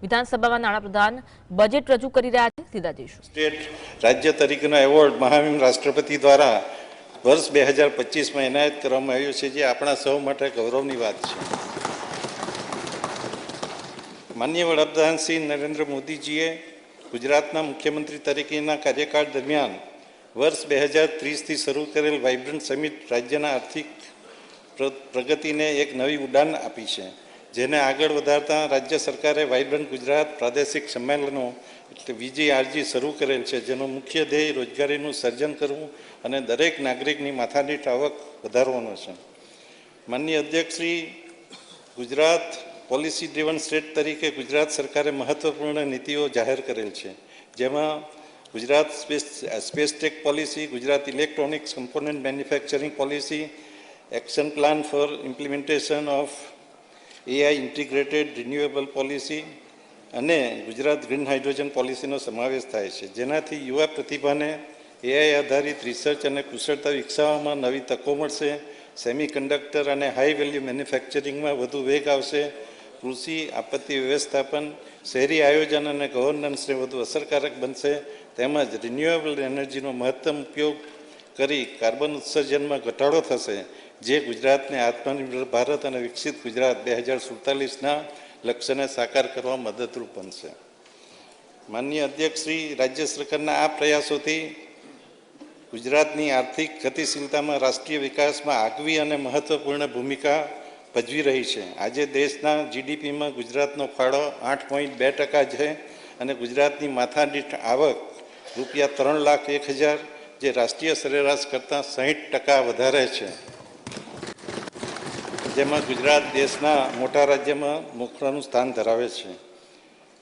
વિધાનસભામાં નાણાપ્રધાન બજેટ રજૂ કરી રહ્યા છે. સીધા જઈશું. સ્ટેટ રાજ્ય તરીકેનો એવોર્ડ મહામહિમ રાષ્ટ્રપતિ દ્વારા વર્ષ 2025માં એનાયત કરવામાં આવ્યો છે, જે આપણા સૌ માટે ગૌરવની વાત છે. માનનીય વડાપ્રધાન શ્રી નરેન્દ્ર મોદીજીએ ગુજરાતના મુખ્યમંત્રી તરીકેના કાર્યકાળ દરમિયાન વર્ષ 2030થી શરૂ કરેલ વાઇબ્રન્ટ સમિટ રાજ્યના આર્થિક પ્રગતિને એક નવી ઉડાન આપી છે, જેને આગળ વધારતા રાજ્ય સરકારે વાઇબ્રન્ટ ગુજરાત પ્રાદેશિક સંમેલનો એટલે VGRG શરૂ કરેલ છે, જેનો મુખ્ય ધ્યેય રોજગારીનું સર્જન કરવું અને દરેક નાગરિકની માથાદીઠ આવક વધારવાનો છે. માનનીય અધ્યક્ષ Shri, Gujarat policy driven state તરીકે ગુજરાત સરકારે મહત્વપૂર્ણ નીતિઓ જાહેર કરેલ છે, જેમાં Gujarat space tech policy, Gujarat electronics component manufacturing policy, action plan for implementation of AI integrated renewable policy અને ગુજરાત ગ્રીન હાઇડ્રોજન પોલિસીનો સમાવેશ થાય છે, જેનાથી યુવા પ્રતિભાને AI આધારિત રિસર્ચ અને કુશળતા વિકસાવવામાં નવી તકો મળશે, સેમિકન્ડક્ટર અને હાઈ વેલ્યુ મેન્યુફેક્ચરિંગમાં વધુ વેગ આવશે, કૃષિ આપત્તિ વ્યવસ્થાપન, શહેરી આયોજન અને ગવર્નન્સને વધુ અસરકારક બનશે, તેમજ રિન્યુએબલ એનર્જીનો મહત્તમ ઉપયોગ કરી કાર્બન ઉત્સર્જનમાં ઘટાડો થશે, જે ગુજરાતને આત્મનિર્ભર ભારત અને વિકસિત ગુજરાત 2047ના લક્ષ્યને સાકાર કરવા મદદરૂપ બનશે. માનનીય અધ્યક્ષ શ્રી, રાજ્ય સરકારના આ પ્રયાસોથી ગુજરાતની આર્થિક ગતિશીલતામાં રાષ્ટ્રીય વિકાસમાં આગવી અને મહત્વપૂર્ણ ભૂમિકા ભજવી રહી છે. આજે દેશના GDPમાં ગુજરાતનો ફાળો 8.2% છે અને ગુજરાતની માથાદીઠ આવક રૂપિયા 3,01,000, જે રાષ્ટ્રીય સરેરાશ કરતાં 60% વધારે છે, જેમાં ગુજરાત દેશના મોટા રાજ્યમાં મોખરાનું સ્થાન ધરાવે છે.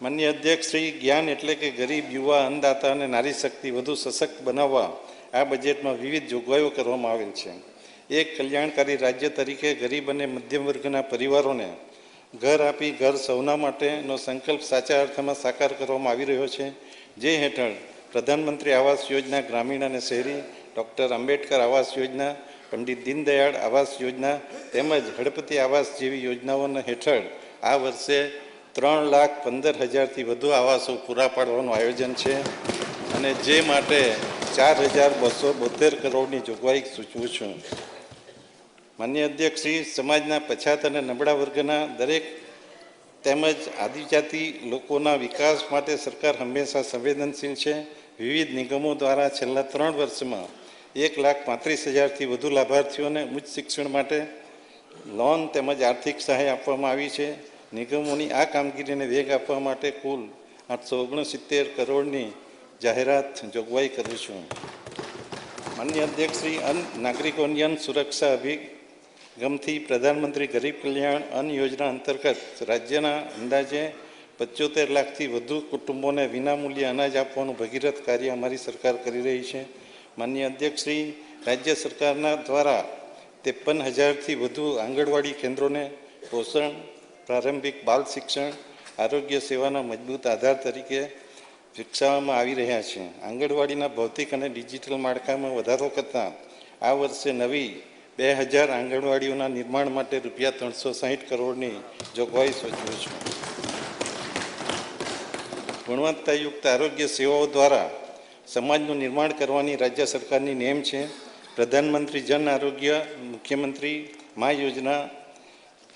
માનનીય અધ્યક્ષ શ્રી, જ્ઞાન એટલે કે ગરીબ, યુવા, અન્નદાતા અને નારી શક્તિ વધુ સશક્ત બનાવવા આ બજેટમાં વિવિધ જોગવાઈઓ કરવામાં આવેલ છે. એક કલ્યાણકારી રાજ્ય તરીકે ગરીબ અને મધ્યમ વર્ગના પરિવારોને ઘર આપી ઘર સૌના માટેનો સંકલ્પ સાચા અર્થમાં સાકાર કરવામાં આવી રહ્યો છે, જે હેઠળ પ્રધાનમંત્રી આવાસ યોજના ગ્રામીણ અને શહેરી, ડૉક્ટર આંબેડકર આવાસ યોજના, પંડિત દીનદયાળ આવાસ યોજના તેમજ હળપતિ આવાસ જેવી યોજનાઓના હેઠળ આ વર્ષે 3,15,000થી વધુ આવાસો પૂરા પાડવાનું આયોજન છે અને જે માટે 4,272 કરોડની જોગવાઈ સૂચવું છું. માનનીય અધ્યક્ષ શ્રી, સમાજના પછાત અને નબળા વર્ગના દરેક તેમજ આદિજાતિ લોકોના વિકાસ માટે સરકાર હંમેશા સંવેદનશીલ છે. વિવિધ નિગમો દ્વારા છેલ્લા 3 વર્ષમાં 1,35,000થી વધુ લાભાર્થીઓને ઉચ્ચ શિક્ષણ માટે લોન તેમજ આર્થિક સહાય આપવામાં આવી છે. નિગમોની આ કામગીરીને વેગ આપવા માટે કુલ 869 કરોડની જાહેરાત જોગવાઈ કરું છું. માનનીય અધ્યક્ષ શ્રી, નાગરિકોની અન્ન સુરક્ષા અભિગમથી પ્રધાનમંત્રી ગરીબ કલ્યાણ અન્ન યોજના અંતર્ગત રાજ્યના અંદાજે 75 લાખથી વધુ કુટુંબોને વિનામૂલ્યે અનાજ આપવાનું ભગીરથ કાર્ય અમારી સરકાર કરી રહી છે. માનનીય અધ્યક્ષ શ્રી, રાજ્ય સરકારના દ્વારા 53,000થી વધુ આંગણવાડી કેન્દ્રોને પોષણ, પ્રારંભિક બાલ શિક્ષણ, આરોગ્ય સેવાના મજબૂત આધાર તરીકે વિકસાવવામાં આવી રહ્યા છે. આંગણવાડીના ભૌતિક અને ડિજિટલ માળખામાં વધારો કરતાં આ વર્ષે નવી 2,000 આંગણવાડીઓના નિર્માણ માટે રૂપિયા 360 કરોડની જોગવાઈ સૂચવું છું. ગુણવત્તાયુક્ત આરોગ્ય સેવાઓ દ્વારા સમાજનું નિર્માણ કરવાની રાજ્ય સરકારની નેમ છે. પ્રધાનમંત્રી જન આરોગ્ય મુખ્યમંત્રી મા યોજના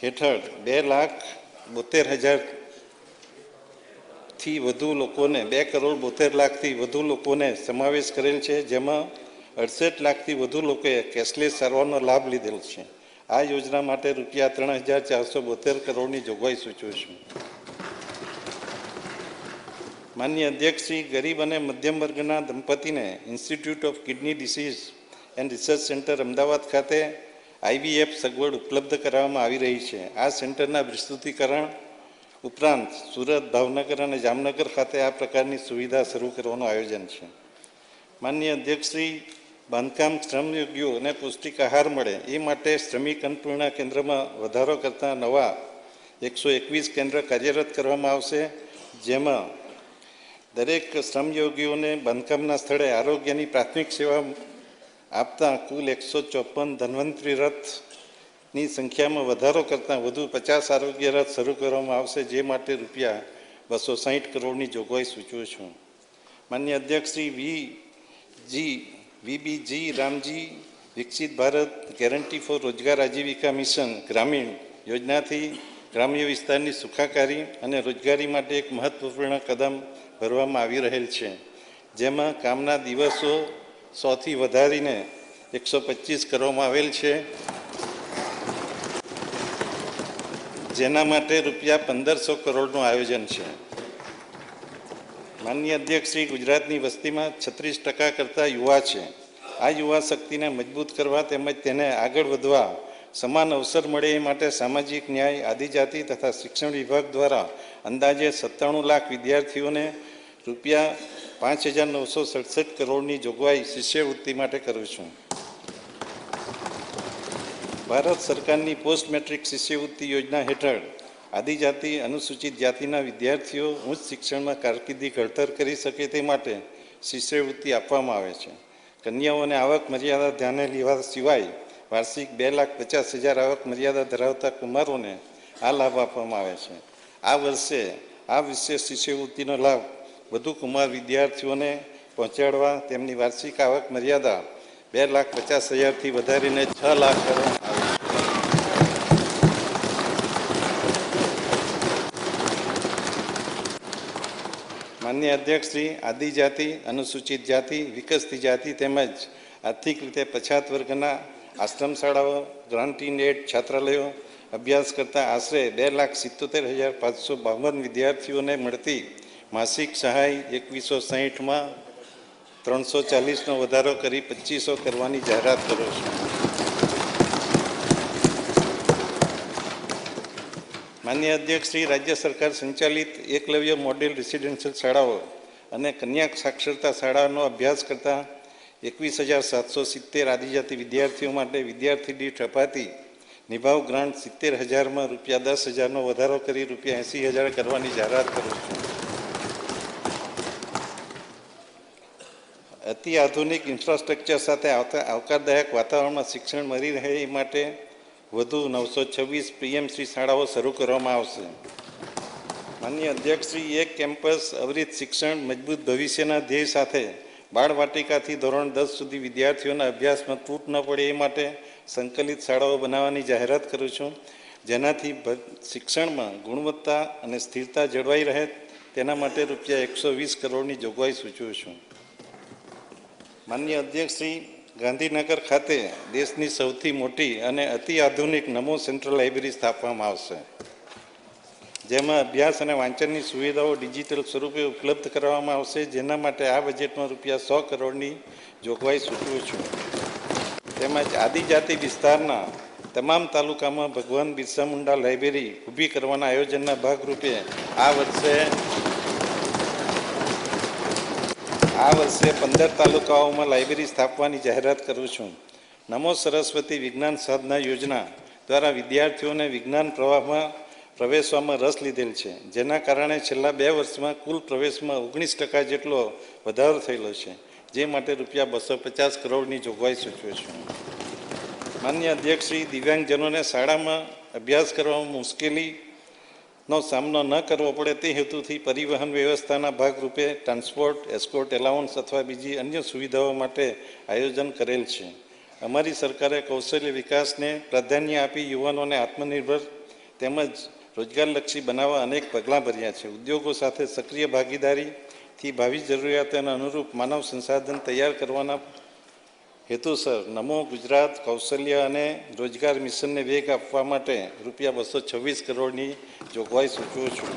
હેઠળ 2,72,000થી વધુ લોકોને 2,72,00,000થી વધુ લોકોને સમાવેશ કરેલ છે, જેમાં 68 લાખથી વધુ લોકોએ કેશલેસ સારવારનો લાભ લીધેલ છે. આ યોજના માટે રૂપિયા 3,472 કરોડની જોગવાઈ સૂચવું છું. માનનીય અધ્યક્ષ શ્રી, ગરીબ અને મધ્યમ વર્ગના દંપતીને institute of kidney disease and research centre Ahmedabad ખાતે IVF સગવડ ઉપલબ્ધ કરાવવામાં આવી રહી છે. આ સેન્ટરના વિસ્તૃતિકરણ ઉપરાંત સુરત, ભાવનગર અને જામનગર ખાતે આ પ્રકારની સુવિધા શરૂ કરવાનું આયોજન છે. માનનીય અધ્યક્ષ શ્રી, બાંધકામ શ્રમયોગીઓને પૌષ્ટિક આહાર મળે એ માટે શ્રમિક અન્નપૂર્ણા કેન્દ્રમાં વધારો કરતા નવા 121 કેન્દ્ર કાર્યરત કરવામાં આવશે, જેમાં દરેક શ્રમયોગીઓને બાંધકામના સ્થળે આરોગ્યની પ્રાથમિક સેવા આપતા કુલ 154 ધન્વંતરી રથની સંખ્યામાં વધારો કરતાં વધુ 50 આરોગ્ય રથ શરૂ કરવામાં આવશે, જે માટે રૂપિયા 260 કરોડની જોગવાઈ સૂચવું છું. માન્ય અધ્યક્ષ શ્રી વીબીજી રામજી વિકસિત ભારત ગેરંટી ફોર રોજગાર આજીવિકા મિશન ગ્રામીણ યોજનાથી ગ્રામ્ય વિસ્તારની સુખાકારી અને રોજગારી માટે એક મહત્વપૂર્ણ કદમ ભરવામાં આવી રહેલ છે, જેમાં કામના દિવસો 100થી વધારીને 125 કરવામાં આવેલ છે, જેના માટે રૂપિયા 1500 કરોડનું આયોજન છે. માનનીય અધ્યક્ષ શ્રી, ગુજરાતની વસ્તીમાં 36% કરતાં યુવા છે. આ યુવા શક્તિને મજબૂત કરવા તેમજ તેને આગળ વધવા સમાન અવસર મળે એ માટે સામાજિક ન્યાય, આદિજાતિ તથા શિક્ષણ વિભાગ દ્વારા અંદાજે 97 લાખ વિદ્યાર્થીઓને રૂપિયા 5967 કરોડની જોગવાઈ શિષ્યવૃત્તિ માટે કરું છું. ભારત સરકારની પોસ્ટ મેટ્રિક શિષ્યવૃત્તિ યોજના હેઠળ આદિજાતિ અનુસૂચિત જાતિના વિદ્યાર્થીઓ ઉચ્ચ શિક્ષણમાં કારકિર્દી ઘડતર કરી શકે તે માટે શિષ્યવૃત્તિ આપવામાં આવે છે. કન્યાઓને આવક મર્યાદા ધ્યાને લેવા સિવાય વાર્ષિક 2,50,000 આવક મર્યાદા ધરાવતા કુમારોને આ લાભ આપવામાં આવે છે. આ વર્ષે આ વિશેષ શિષ્યવૃત્તિનો લાભ વધુ કુમાર વિદ્યાર્થીઓને પહોંચાડવા તેમની વાર્ષિક આવક મર્યાદા 2,50,000થી વધારીને 6 લાખ કરવામાં આવે છે. માન્ય અધ્યક્ષ શ્રી, આદિજાતિ, અનુસૂચિત જાતિ, વિકસતી જાતિ તેમજ આર્થિક રીતે પછાત વર્ગના આશ્રમ શાળાઓ, ગ્રાન્ટીન એડ છાત્રાલયો અભ્યાસ કરતા આશરે 2,77,552 વિદ્યાર્થીઓને મળતી માસિક સહાય 2160માં 340નો વધારો કરી 2500 કરવાની જાહેરાત કરું છું. માન્ય અધ્યક્ષ શ્રી, રાજ્ય સરકાર સંચાલિત એકલવ્ય મોડેલ રેસિડેન્શિયલ શાળાઓ અને કન્યા સાક્ષરતા શાળાનો અભ્યાસ કરતા 21,770 આદિજાતિ વિદ્યાર્થીઓ માટે વિદ્યાર્થી દીઠ અપાતી નિભાવ ગ્રાન્ટ 70,000માં રૂપિયા 10,000નો વધારો કરી રૂપિયા 80,000 કરવાની જાહેરાત કરું છું. અતિ આધુનિક ઇન્ફ્રાસ્ટ્રક્ચર સાથે આવકારદાયક વાતાવરણમાં શિક્ષણ મળી રહે એ માટે વધુ 926 પીએમસી શાળાઓ શરૂ કરવામાં આવશે. માનનીય અધ્યક્ષશ્રી, એક કેમ્પસ અવિરત શિક્ષણ મજબૂત ભવિષ્યના ધ્યેય સાથે બાળવાટિકાથી ધોરણ 10 સુધી વિદ્યાર્થીઓના અભ્યાસમાં તૂટ ન પડે એ માટે સંકલિત શાળાઓ બનાવવાની જાહેરાત કરું છું, જેનાથી શિક્ષણમાં ગુણવત્તા અને સ્થિરતા જળવાઈ રહે તેના માટે રૂપિયા 120 કરોડની જોગવાઈ સૂચવું છું. માનનીય અધ્યક્ષશ્રી, ગાંધીનગર ખાતે દેશની સૌથી મોટી અને અતિ આધુનિક નમો સેન્ટ્રલ લાઇબ્રેરી સ્થાપવામાં આવશે, જેમાં અભ્યાસ અને વાંચનની સુવિધાઓ ડિજિટલ સ્વરૂપે ઉપલબ્ધ કરવામાં આવશે, જેના માટે આ બજેટમાં રૂપિયા 100 કરોડની જોગવાઈ સૂચવું છું. તેમજ આદિજાતિ વિસ્તારના તમામ તાલુકામાં ભગવાન બિરસા મુંડા લાઇબ્રેરી ઊભી કરવાના આયોજનના ભાગરૂપે આ વર્ષે 15 તાલુકાઓમાં લાઇબ્રેરી સ્થાપવાની જાહેરાત કરું છું. નમો સરસ્વતી વિજ્ઞાન સાધના યોજના દ્વારા વિદ્યાર્થીઓને વિજ્ઞાન પ્રવાહમાં પ્રવેશવામાં રસ લીધેલ છે, જેના કારણે છેલ્લા 2 વર્ષમાં કુલ પ્રવેશમાં 19% જેટલો વધારો થયેલો છે, જે માટે રૂપિયા 250 કરોડની જોગવાઈ સૂચવે છે. માન્ય અધ્યક્ષશ્રી, દિવ્યાંગજનોને શાળામાં અભ્યાસ કરવામાં મુશ્કેલીનો સામનો ન કરવો પડે તે હેતુથી પરિવહન વ્યવસ્થાના ભાગરૂપે ટ્રાન્સપોર્ટ, એસ્કોર્ટ એલાઉન્સ અથવા બીજી અન્ય સુવિધાઓ માટે આયોજન કરેલ છે. અમારી સરકારે કૌશલ્ય વિકાસને પ્રાધાન્ય આપી યુવાનોને આત્મનિર્ભર તેમજ રોજગારલક્ષી બનાવવા અનેક પગલાં ભર્યા છે. ઉદ્યોગો સાથે સક્રિય ભાગીદારીથી ભાવિ જરૂરિયાતોને અનુરૂપ માનવ સંસાધન તૈયાર કરવાના હેતુસર નમો ગુજરાત કૌશલ્ય અને રોજગાર મિશનને વેગ આપવા માટે રૂપિયા 226 કરોડની જોગવાઈ સૂચવું છું.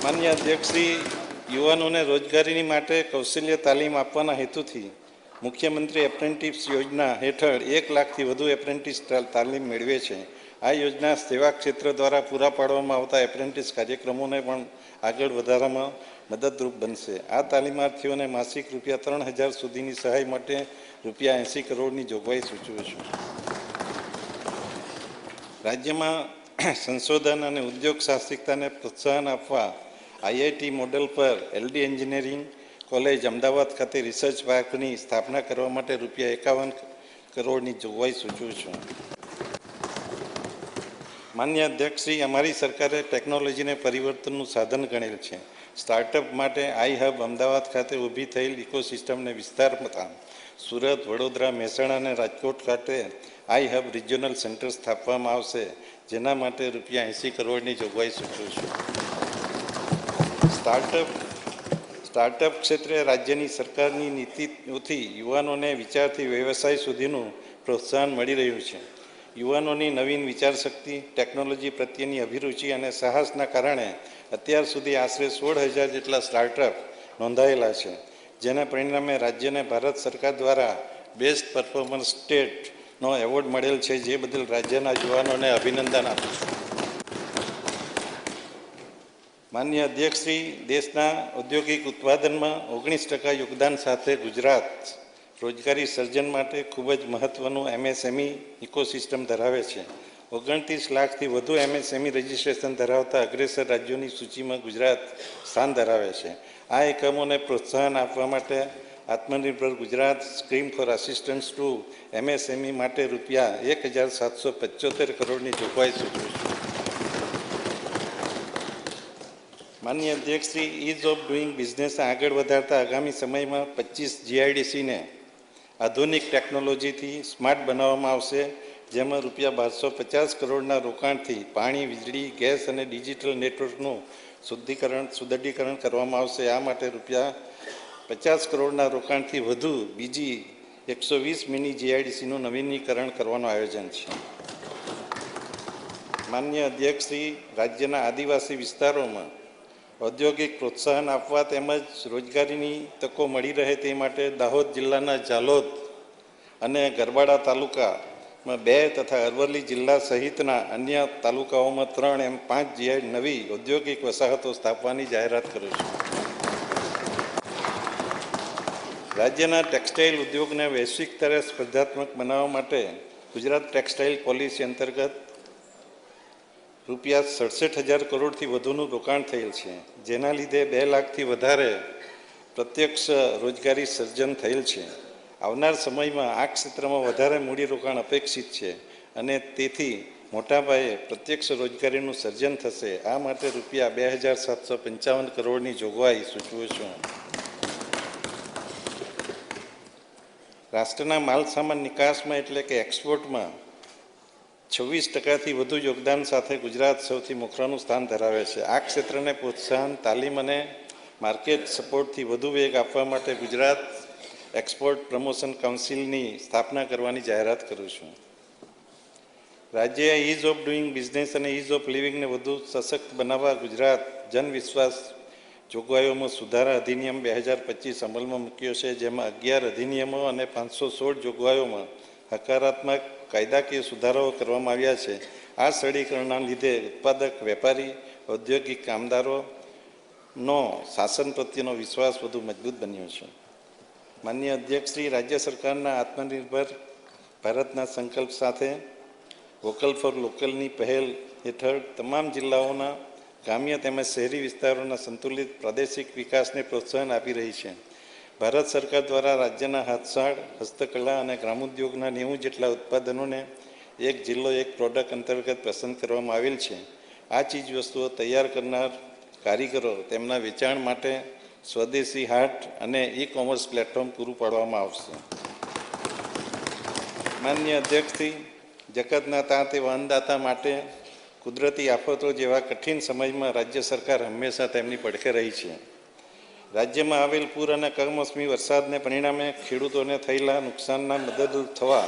માન્ય અધ્યક્ષશ્રી, યુવાનોને રોજગારીની માટે કૌશલ્ય તાલીમ આપવાના હેતુથી મુખ્યમંત્રી એપ્રેન્ટિસ યોજના હેઠળ 1 લાખથી વધુ એપ્રેન્ટિસ તાલીમ મેળવે છે. આ યોજના સેવા ક્ષેત્ર દ્વારા પૂરા પાડવામાં આવતા એપ્રેન્ટિસ કાર્યક્રમોને પણ આગળ વધારવામાં મદદરૂપ બનશે. આ તાલીમાર્થીઓને માસિક રૂપિયા 3,000 સુધીની સહાય માટે રૂપિયા 80 કરોડની જોગવાઈ સૂચવું છું. રાજ્યમાં સંશોધન અને ઉદ્યોગ સાહસિકતાને પ્રોત્સાહન આપવા આઈઆઈટી મોડેલ પર એલડી એન્જિનિયરિંગ કોલેજ અમદાવાદ ખાતે રિસર્ચ પાર્કની સ્થાપના કરવા માટે રૂપિયા 51 કરોડની જોગવાઈ સૂચવું છું. માન્ય અધ્યક્ષ શ્રી, અમારી સરકારે ટેકનોલોજીને પરિવર્તનનું સાધન ગણેલ છે. સ્ટાર્ટઅપ માટે આઈ હબ અમદાવાદ ખાતે ઊભી થયેલ ઇકોસિસ્ટમને વિસ્તારતા સુરત, વડોદરા, મહેસાણા અને રાજકોટ ખાતે આઈ હબ રિજિયોનલ સેન્ટર સ્થાપવામાં આવશે, જેના માટે ₹80 કરોડની જોગવાઈ સૂચવું છું. સ્ટાર્ટઅપ ક્ષેત્રે રાજ્યની સરકારની નીતિઓથી યુવાનોને વિચારથી વ્યવસાય સુધીનું પ્રોત્સાહન મળી રહ્યું છે. યુવાનોની નવીન વિચારશક્તિ, ટેકનોલોજી પ્રત્યેની અભિરુચિ અને સાહસના કારણે અત્યાર સુધી આશરે 16,000 જેટલા સ્ટાર્ટઅપ નોંધાયેલા છે, જેના પરિણામે રાજ્યને ભારત સરકાર દ્વારા બેસ્ટ પરફોર્મન્સ સ્ટેટનો એવોર્ડ મળેલ છે, જે બદલ રાજ્યના યુવાનોને અભિનંદન આપું છું. માન્ય અધ્યક્ષશ્રી, દેશના ઔદ્યોગિક ઉત્પાદનમાં 19% યોગદાન સાથે ગુજરાત રોજગારી સર્જન માટે ખૂબ જ મહત્ત્વનું MSME ઇકોસિસ્ટમ ધરાવે છે. 29 લાખથી વધુ MSME રજિસ્ટ્રેશન ધરાવતા અગ્રેસર રાજ્યોની સૂચિમાં ગુજરાત સ્થાન ધરાવે છે. આ એકમોને પ્રોત્સાહન આપવા માટે Atmanirbhar Gujarat scheme for assistance to MSME માટે ₹1,775 કરોડની જોગવાઈ સૂચવું છું. માન્ય અધ્યક્ષશ્રી, ઇઝ ઓફ ડુઈંગ બિઝનેસ આગળ વધારતા આગામી સમયમાં 25 GIDCને આધુનિક ટેકનોલોજીથી સ્માર્ટ બનાવવામાં આવશે, જેમાં ₹1250 કરોડના રોકાણથી પાણી, વીજળી, ગેસ અને ડિજિટલ નેટવર્કનું સુદૃઢીકરણ કરવામાં આવશે. આ માટે ₹50 કરોડના રોકાણથી વધુ બીજી 120 મિની GIDCનું નવીનીકરણ કરવાનું આયોજન છે. માન્ય અધ્યક્ષશ્રી, રાજ્યના આદિવાસી વિસ્તારોમાં ઔદ્યોગિક પ્રોત્સાહન આપવા તેમજ રોજગારીની તકો મળી રહે તે માટે દાહોદ જિલ્લાના ઝાલોદ અને ગરબાડા તાલુકામાં 2 તથા અરવલ્લી જિલ્લા સહિતના અન્ય તાલુકાઓમાં 3 એમ 5 નવી ઔદ્યોગિક વસાહતો સ્થાપવાની જાહેરાત કરું છું. રાજ્યના ટેક્સટાઇલ ઉદ્યોગને વૈશ્વિક સ્તરે સ્પર્ધાત્મક બનાવવા માટે ગુજરાત ટેક્સટાઇલ પોલિસી અંતર્ગત ₹67,000 કરોડથી વધુનું રોકાણ થયેલ છે, જેના લીધે 2 લાખથી વધારે પ્રત્યક્ષ રોજગારી સર્જન થયેલ છે. આવનાર સમયમાં આ ક્ષેત્રમાં વધારે મૂડીરોકાણ અપેક્ષિત છે અને તેથી મોટા પાયે પ્રત્યક્ષ રોજગારીનું સર્જન થશે. આ માટે ₹2,755 કરોડની જોગવાઈ સૂચવું છું. રાષ્ટ્રના માલસામાન નિકાસમાં એટલે કે એક્સપોર્ટમાં 26%થી વધુ યોગદાન સાથે ગુજરાત સૌથી મોખરાનું સ્થાન ધરાવે છે. આ ક્ષેત્રને પ્રોત્સાહન, તાલીમ અને માર્કેટ સપોર્ટથી વધુ વેગ આપવા માટે ગુજરાત એક્સપોર્ટ પ્રમોશન કાઉન્સિલની સ્થાપના કરવાની જાહેરાત કરું છું. રાજ્યએ ઇઝ ઓફ ડુઈંગ બિઝનેસ અને ઇઝ ઓફ લિવિંગને વધુ સશક્ત બનાવવા ગુજરાત જન વિશ્વાસ જોગવાઈઓમાં સુધારા અધિનિયમ 2025 અમલમાં મૂક્યો છે, જેમાં 11 અધિનિયમો અને 516 જોગવાઈઓમાં હકારાત્મક કાયદાકીય સુધારાઓ કરવામાં આવ્યા છે. આ સરળીકરણના લીધે ઉત્પાદક, વેપારી, ઔદ્યોગિક કામદારોનો શાસન પ્રત્યેનો વિશ્વાસ વધુ મજબૂત બન્યો છે. માન્ય અધ્યક્ષશ્રી, રાજ્ય સરકારના આત્મનિર્ભર ભારતના સંકલ્પ સાથે વોકલ ફોર લોકલની પહેલ હેઠળ તમામ જિલ્લાઓના ગ્રામ્ય તેમજ શહેરી વિસ્તારોના સંતુલિત પ્રાદેશિક વિકાસને પ્રોત્સાહન આપી રહી છે. ભારત સરકાર દ્વારા રાજ્યના હાથસાળ, હસ્તકલા અને ગ્રામોદ્યોગના 90 જેટલા ઉત્પાદનોને એક જિલ્લો એક પ્રોડક્ટ અંતર્ગત પસંદ કરવામાં આવેલ છે. આ ચીજવસ્તુઓ તૈયાર કરનાર કારીગરો તેમના વેચાણ માટે સ્વદેશી હાટ અને ઈ-કોમર્સ પ્લેટફોર્મ પૂરું પાડવામાં આવશે. માન્ય અધ્યક્ષશ્રી, જગતના તાત એવા અન્નદાતા માટે કુદરતી આફતો જેવા કઠિન સમયમાં રાજ્ય સરકાર હંમેશા તેમની પડખે રહી છે. રાજ્યમાં આવેલ પૂર અને કમોસમી વરસાદને પરિણામે ખેડૂતોને થયેલા નુકસાનના મદદરૂપ થવા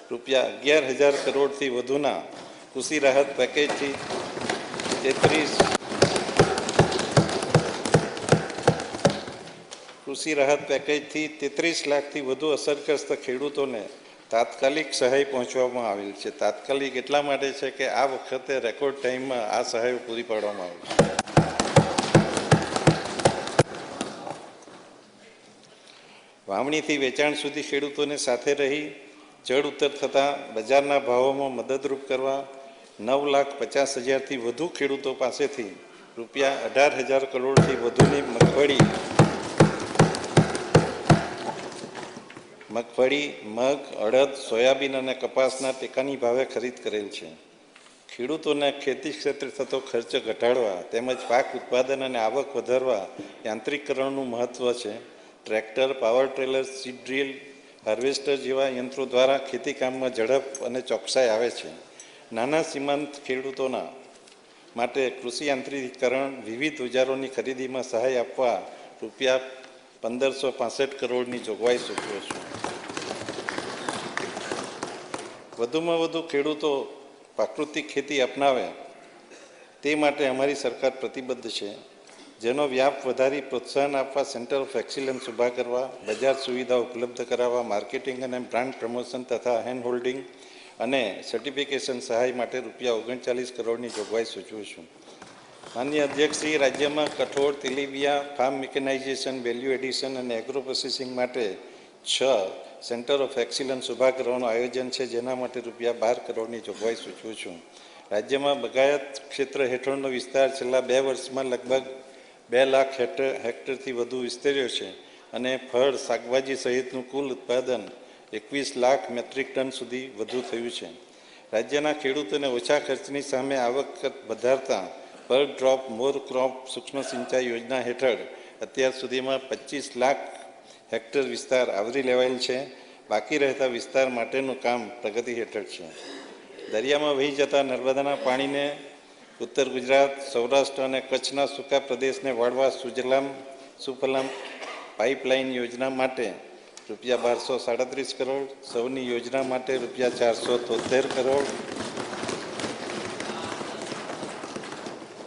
₹11,000 કરોડથી વધુના કૃષિ રાહત પેકેજથી 33 લાખથી વધુ અસરગ્રસ્ત ખેડૂતોને તાત્કાલિક સહાય પહોંચવામાં આવેલ છે. તાત્કાલિક એટલા માટે છે કે આ વખતે રેકોર્ડ ટાઈમમાં આ સહાયો પૂરી પાડવામાં આવી છે. વાવણીથી વેચાણ સુધી ખેડૂતોને સાથે રહી ચડ ઉતર થતાં બજારના ભાવોમાં મદદરૂપ કરવા 9,50,000થી વધુ ખેડૂતો પાસેથી ₹18,000 કરોડથી વધુની મગફળી, મગ, અડદ, સોયાબીન અને કપાસના ટેકાની ભાવે ખરીદ કરેલ છે. ખેડૂતોને ખેતી ક્ષેત્રે થતો ખર્ચ ઘટાડવા તેમજ પાક ઉત્પાદન અને આવક વધારવા યાંત્રિકરણનું મહત્ત્વ છે. Tractor, power trailer, seed drill, harvester જેવા યંત્રો દ્વારા ખેતીકામમાં ઝડપ અને ચોકસાઈ આવે છે. નાના સીમાંત ખેડૂતોના માટે કૃષિ યાંત્રિકરણ વિવિધ ઓજારોની ખરીદીમાં સહાય આપવા રૂપિયા 1565 કરોડની જોગવાઈ સૂચવે છે. વધુમાં વધુ ખેડૂતો પ્રાકૃતિક ખેતી અપનાવે તે માટે અમારી સરકાર પ્રતિબદ્ધ છે. જેનો વ્યાપ વધારી પ્રોત્સાહન આપવા સેન્ટર ઓફ એક્સિલન્સ ઊભા કરવા, બજાર સુવિધા ઉપલબ્ધ કરાવવા, માર્કેટિંગ અને બ્રાન્ડ પ્રમોશન તથા હેન્ડ હોલ્ડિંગ અને સર્ટિફિકેશન સહાય માટે રૂપિયા 39 કરોડની જોગવાઈ સૂચવું છું. માનનીય અધ્યક્ષશ્રી, રાજ્યમાં કઠોળ, તેલીબિયાં, ફાર્મ મિકેનાઇઝેશન, વેલ્યુ એડિશન અને એગ્રો પ્રોસેસિંગ માટે 6 સેન્ટર ઓફ એક્સિલન્સ ઊભા કરવાનું આયોજન છે, જેના માટે રૂપિયા 12 કરોડની જોગવાઈ સૂચવું છું. રાજ્યમાં બગાયત ક્ષેત્ર હેઠળનો વિસ્તાર છેલ્લા 2 વર્ષમાં લગભગ 2 લાખ હેક્ટરથી વધુ વિસ્તર્યો છે અને ફળ, શાકભાજી સહિતનું કુલ ઉત્પાદન 21 લાખ મેટ્રિક ટન સુધી વધુ થયું છે. રાજ્યના ખેડૂતોને ઓછા ખર્ચની સામે આવક વધારતા પર ડ્રોપ મોર ક્રોપ સૂક્ષ્મ સિંચાઈ યોજના હેઠળ અત્યાર સુધીમાં 25 લાખ હેક્ટર વિસ્તાર આવરી લેવાયેલ છે. બાકી રહેતા વિસ્તાર માટેનું કામ પ્રગતિ હેઠળ છે. દરિયામાં વહી જતા નર્મદાના પાણીને ઉત્તર ગુજરાત, સૌરાષ્ટ્ર અને કચ્છના સૂકા પ્રદેશને વાળવા સુફલામ પાઇપલાઇન યોજના માટે રૂપિયા 1237 કરોડ, સૌની યોજના માટે રૂપિયા 473 કરોડ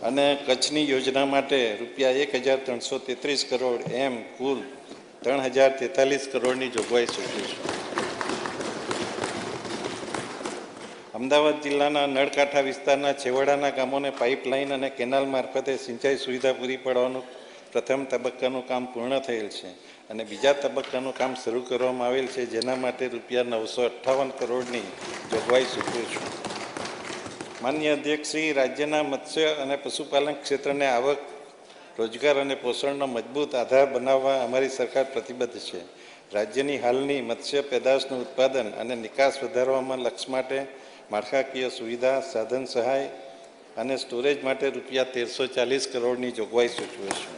અને કચ્છની યોજના માટે રૂપિયા 1333 કરોડ એમ કુલ 3043 કરોડની જોગવાઈ સૂચવી છે. અમદાવાદ જિલ્લાના નળકાંઠા વિસ્તારના છેવાડાના ગામોને પાઇપલાઇન અને કેનાલ મારફતે સિંચાઈ સુવિધા પૂરી પાડવાનું પ્રથમ તબક્કાનું કામ પૂર્ણ થયેલ છે અને બીજા તબક્કાનું કામ શરૂ કરવામાં આવેલ છે, જેના માટે રૂપિયા 958 કરોડની જોગવાઈ સૂચવું છું. માનનીય અધ્યક્ષશ્રી, રાજ્યના મત્સ્ય અને પશુપાલન ક્ષેત્રને આવક, રોજગાર અને પોષણનો મજબૂત આધાર બનાવવા અમારી સરકાર પ્રતિબદ્ધ છે. રાજ્યની હાલની મત્સ્ય પેદાશનું ઉત્પાદન અને નિકાસ વધારવામાં લક્ષ્ય માટે માળખાકીય સુવિધા, સાધન સહાય અને સ્ટોરેજ માટે રૂપિયા 1340 કરોડની જોગવાઈ સૂચવે છે.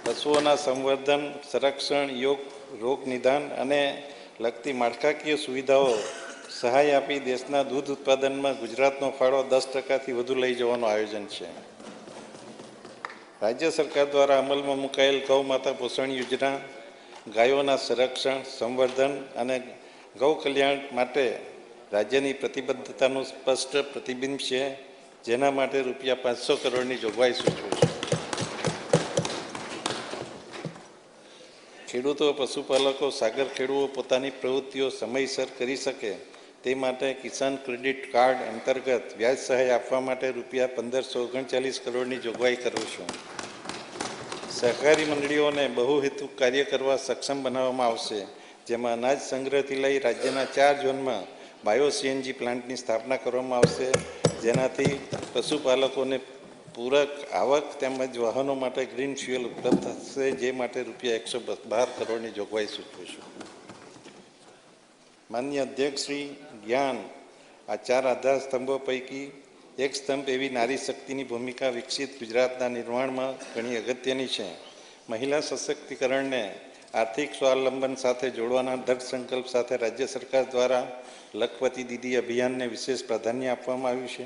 પશુઓના સંવર્ધન, સંરક્ષણ, રોગ નિદાન અને લગતી માળખાકીય સુવિધાઓ સહાય આપી દેશના દૂધ ઉત્પાદનમાં ગુજરાતનો ફાળો 10%થી વધુ લઈ જવાનું આયોજન છે. રાજ્ય સરકાર દ્વારા અમલમાં મુકાયેલ ગૌ માતા પોષણ યોજના ગાયોના સંરક્ષણ, સંવર્ધન અને ગૌ કલ્યાણ માટે રાજ્યની પ્રતિબદ્ધતાનું સ્પષ્ટ પ્રતિબિંબ છે, જેના માટે રૂપિયા 500 કરોડની જોગવાઈ સૂચવે છે. ખેડૂતો, પશુપાલકો, સાગર ખેડૂતો પોતાની પ્રવૃત્તિઓ સમયસર કરી શકે તે માટે કિસાન ક્રેડિટ કાર્ડ અંતર્ગત વ્યાજ સહાય આપવા માટે રૂપિયા 1539 કરોડની જોગવાઈ કરું છું. સહકારી મંડળીઓને બહુહેતુક કાર્ય કરવા સક્ષમ બનાવવામાં આવશે, જેમાં અનાજ સંગ્રહથી લઈ રાજ્યના 4 ઝોનમાં બાયો સીએનજી પ્લાન્ટની સ્થાપના કરવામાં આવશે, જેનાથી પશુપાલકોને પૂરક આવક તેમજ વાહનો માટે ગ્રીન ફ્યુઅલ ઉપલબ્ધ થશે, જે માટે રૂપિયા 112 કરોડની જોગવાઈ સૂચવું છું. માનનીય અધ્યક્ષશ્રી, જ્ઞાન આ 4 આધાર સ્તંભો પૈકી એક સ્તંભ એવી નારી શક્તિની ભૂમિકા વિકસિત ગુજરાતના નિર્માણમાં ઘણી અગત્યની છે. મહિલા સશક્તિકરણને આર્થિક સ્વાવલંબન સાથે જોડવાના દૃઢ સંકલ્પ સાથે રાજ્ય સરકાર દ્વારા લખપતિ દીદી અભિયાનને વિશેષ પ્રાધાન્ય આપવામાં આવ્યું છે.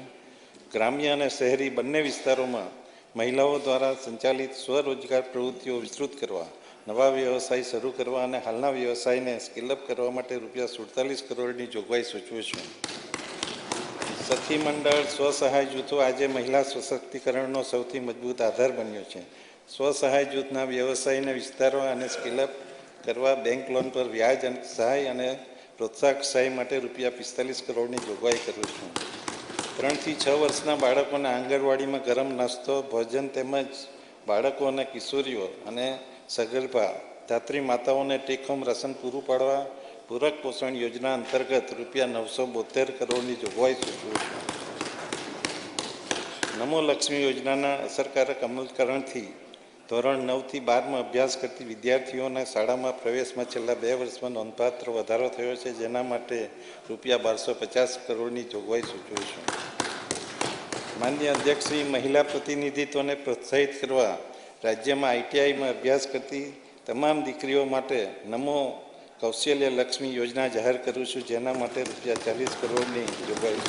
ગ્રામ્ય અને શહેરી બંને વિસ્તારોમાં મહિલાઓ દ્વારા સંચાલિત સ્વરોજગાર પ્રવૃત્તિઓ વિસ્તૃત કરવા, નવા વ્યવસાય શરૂ કરવા અને હાલના વ્યવસાયને સ્કેલઅપ કરવા માટે રૂપિયા 47 કરોડની જોગવાઈ સૂચવું છું. સખી મંડળ, સ્વસહાય જૂથો આજે મહિલા સશક્તિકરણનો સૌથી મજબૂત આધાર બન્યો છે. સ્વસહાય જૂથના વ્યવસાયને વિસ્તારવા અને સ્કેલઅપ કરવા બેંક લોન પર વ્યાજ અને સહાય અને પ્રોત્સાહક સહાય માટે રૂપિયા 45 કરોડની જોગવાઈ કરું છું. 3 થી 6 વર્ષના બાળકોને આંગણવાડીમાં ગરમ નાસ્તો, ભોજન તેમજ બાળકો અને કિશોરીઓ અને સગર્ભા ધાત્રી માતાઓને ટેક હોમ રાશન પૂરું પાડવા પૂરક પોષણ યોજના અંતર્ગત રૂપિયા 972 કરોડની જોગવાઈ સૂચવું છું. નમો લક્ષ્મી યોજનાના અસરકારક અમલીકરણથી ધોરણ 9થી 12માં અભ્યાસ કરતી વિદ્યાર્થીઓના શાળામાં પ્રવેશમાં છેલ્લા 2 વર્ષમાં નોંધપાત્ર વધારો થયો છે, જેના માટે રૂપિયા 1250 કરોડની જોગવાઈ સૂચવું છું. માન્ય અધ્યક્ષશ્રી, મહિલા પ્રતિનિધિત્વને પ્રોત્સાહિત કરવા રાજ્યમાં ITIમાં અભ્યાસ કરતી તમામ દીકરીઓ માટે નમો કૌશલ્ય લક્ષ્મી યોજના જાહેર કરું છું, જેના માટે રૂપિયા 40 કરોડની જોગવાઈ.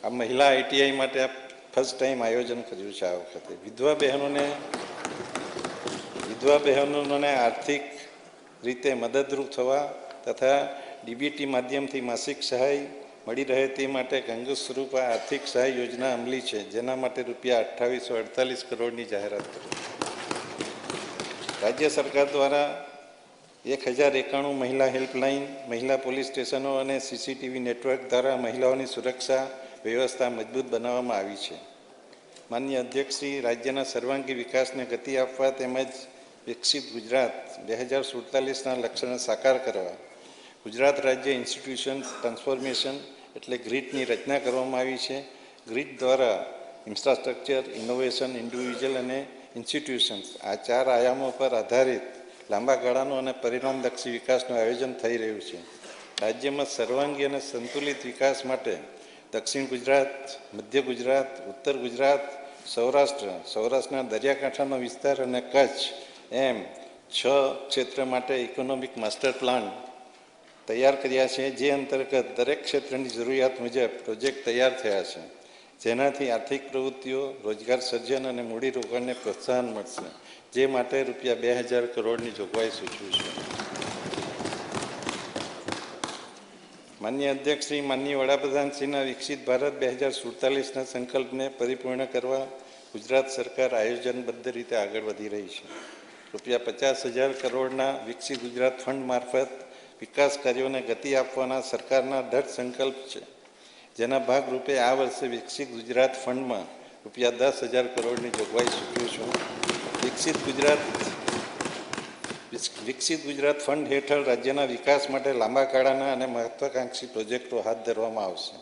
આ મહિલા ITI માટે આ ફર્સ્ટ ટાઈમ આયોજન કર્યું છે. આ વખતે વિધવા બહેનોને આર્થિક રીતે મદદરૂપ થવા તથા DBT માધ્યમથી માસિક સહાય મળી રહે તે માટે ગંગુ સ્વરૂપ આર્થિક સહાય યોજના અમલી છે, જેના માટે રૂપિયા 2848 કરોડની જાહેરાત કરી. રાજ્ય સરકાર દ્વારા 1091 મહિલા હેલ્પલાઇન, મહિલા પોલીસ સ્ટેશનો અને CCTV નેટવર્ક દ્વારા મહિલાઓની સુરક્ષા વ્યવસ્થા મજબૂત બનાવવામાં આવી છે. માન્ય અધ્યક્ષશ્રી, રાજ્યના સર્વાંગી વિકાસને ગતિ આપવા તેમજ વિકસિત ગુજરાત 2047ના લક્ષ્યને સાકાર કરવા ગુજરાત રાજ્ય ઇન્સ્ટિટ્યુશન ટ્રાન્સફોર્મેશન એટલે ગ્રીડની રચના કરવામાં આવી છે. ગ્રીડ દ્વારા ઇન્ફ્રાસ્ટ્રક્ચર, ઇનોવેશન, ઇન્ડિવિજ્યુઅલ અને ઇન્સ્ટિટ્યુશન્સ આ 4 આયામો પર આધારિત લાંબા ગાળાનો અને પરિણામલક્ષી વિકાસનું આયોજન થઈ રહ્યું છે. રાજ્યમાં સર્વાંગી અને સંતુલિત વિકાસ માટે દક્ષિણ ગુજરાત, મધ્ય ગુજરાત, ઉત્તર ગુજરાત, સૌરાષ્ટ્રના દરિયાકાંઠાનો વિસ્તાર અને કચ્છ એમ 6 ક્ષેત્ર માટે ઇકોનોમિક માસ્ટર પ્લાન તૈયાર કર્યા છે, જે અંતર્ગત દરેક ક્ષેત્રની જરૂરિયાત મુજબ પ્રોજેક્ટ તૈયાર થયા છે, જેનાથી આર્થિક પ્રવૃત્તિઓ, રોજગાર સર્જન અને મૂડીરોકાણને પ્રોત્સાહન મળશે, જે માટે રૂપિયા 2000 કરોડની જોગવાઈ સૂચવું છું. માન્ય અધ્યક્ષશ્રી, માનનીય વડાપ્રધાનશ્રીના વિકસિત ભારત 2047ના સંકલ્પને પરિપૂર્ણ કરવા ગુજરાત સરકાર આયોજનબદ્ધ રીતે આગળ વધી રહી છે. રૂપિયા 50,000 કરોડના વિકસિત ગુજરાત ફંડ મારફત વિકાસ કાર્યોને ગતિ આપવાના સરકારના દ્રઢ સંકલ્પ છે, જેના ભાગરૂપે આ વર્ષે વિકસિત ગુજરાત ફંડમાં રૂપિયા 10,000 કરોડની જોગવાઈ સૂચવું છું. વિકસિત ગુજરાત ફંડ હેઠળ રાજ્યના વિકાસ માટે લાંબા ગાળાના અને મહત્વાકાંક્ષી પ્રોજેક્ટો હાથ ધરવામાં આવશે.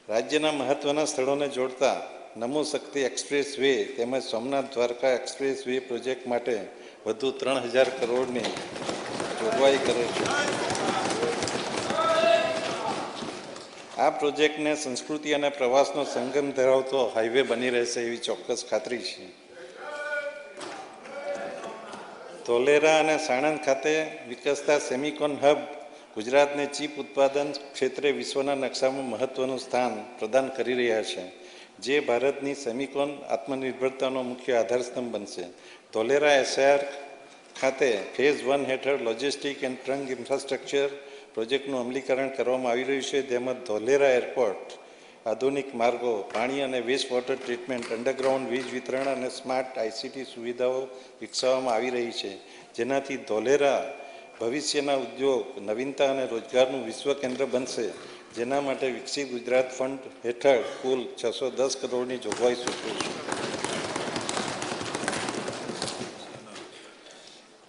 રાજ્યના મહત્વના સ્થળોને જોડતા નમો શક્તિ એક્સપ્રેસ વે તેમજ Somnath Dwarka express way project માટે વધુ 3,000 કરોડની જોગવાઈ કરું છું. આ પ્રોજેક્ટને સંસ્કૃતિ અને પ્રવાસનો સંગમ ધરાવતો હાઈવે બની રહેશે એવી ચોક્કસ ખાતરી છે. ધોલેરા અને સાણંદ ખાતે વિકસતા સેમિકોન હબ ગુજરાતને ચીપ ઉત્પાદન ક્ષેત્રે વિશ્વના નકશામાં મહત્વનું સ્થાન પ્રદાન કરી રહ્યા છે, જે ભારતની સેમિકોન આત્મનિર્ભરતાનો મુખ્ય આધારસ્તંભ બનશે. ધોલેરા SIR ખાતે ફેઝ 1 હેઠળ લોજિસ્ટિક એન્ડ ટ્રંક ઇન્ફ્રાસ્ટ્રક્ચર પ્રોજેક્ટનું અમલીકરણ કરવામાં આવી રહ્યું છે, તેમજ ધોલેરા એરપોર્ટ, આધુનિક માર્ગો, પાણી અને વેસ્ટ વોટર ટ્રીટમેન્ટ, અંડરગ્રાઉન્ડ વીજ વિતરણ અને સ્માર્ટ ICT સુવિધાઓ વિકસાવવામાં આવી રહી છે, જેનાથી ધોલેરા ભવિષ્યના ઉદ્યોગ, નવીનતા અને રોજગારનું વિશ્વ કેન્દ્ર બનશે, જેના માટે વિકસિત ગુજરાત ફંડ હેઠળ કુલ 610 કરોડની જોગવાઈ સૂચવું છું.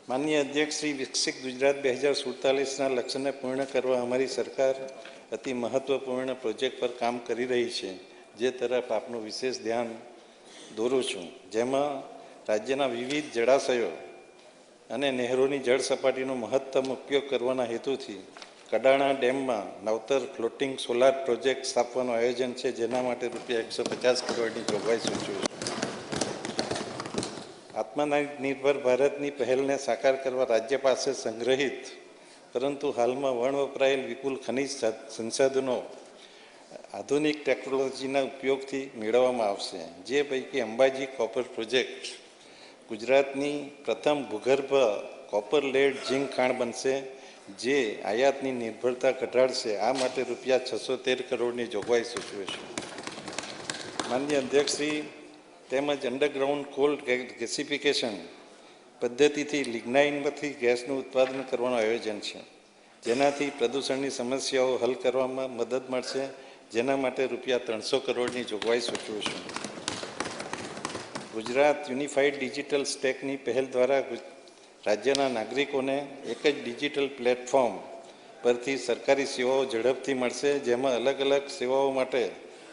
માનનીય અધ્યક્ષશ્રી, વિકસિત ગુજરાત 2047ના લક્ષ્યને પૂર્ણ કરવા અમારી સરકાર અતિ મહત્વપૂર્ણ પ્રોજેક્ટ પર કામ કરી રહી છે, જે તરફ આપનું વિશેષ ધ્યાન દોરું છું. જેમાં રાજ્યના વિવિધ જળાશયો અને નહેરોની જળ સપાટીનો મહત્તમ ઉપયોગ કરવાના હેતુથી કડાણા ડેમમાં નવતર ફ્લોટિંગ સોલાર પ્રોજેક્ટ સ્થાપવાનું આયોજન છે, જેના માટે રૂપિયા 150 કરોડની જોગવાઈ સૂચવું છું. આત્મનિર્ભર ભારતની પહેલને સાકાર કરવા રાજ્ય પાસે સંગ્રહિત પરંતુ હાલમાં વણવપરાયેલ વિપુલ ખનિજ સંસાધનો આધુનિક ટેકનોલોજીના ઉપયોગથી મેળવવામાં આવશે, જે પૈકી અંબાજી કોપર પ્રોજેક્ટ ગુજરાતની પ્રથમ ભૂગર્ભ કોપર લેડ ઝીંક ખાણ બનશે, જે આયાતની નિર્ભરતા ઘટાડશે. આ માટે રૂપિયા 613 કરોડની જોગવાઈ સૂચવે છે. માનનીય અધ્યક્ષશ્રી, તેમજ અંડરગ્રાઉન્ડ કોલ ગેસિફિકેશન પદ્ધતિથી લિગ્નાઇનમાંથી ગેસનું ઉત્પાદન કરવાનું આયોજન છે, જેનાથી પ્રદૂષણની સમસ્યાઓ હલ કરવામાં મદદ મળશે, જેના માટે રૂપિયા 300 કરોડની જોગવાઈ સૂચવું છું. ગુજરાત યુનિફાઈડ ડિજિટલ સ્ટેકની પહેલ દ્વારા રાજ્યના નાગરિકોને એક જ ડિજિટલ પ્લેટફોર્મ પરથી સરકારી સેવાઓ ઝડપથી મળશે, જેમાં અલગ અલગ સેવાઓ માટે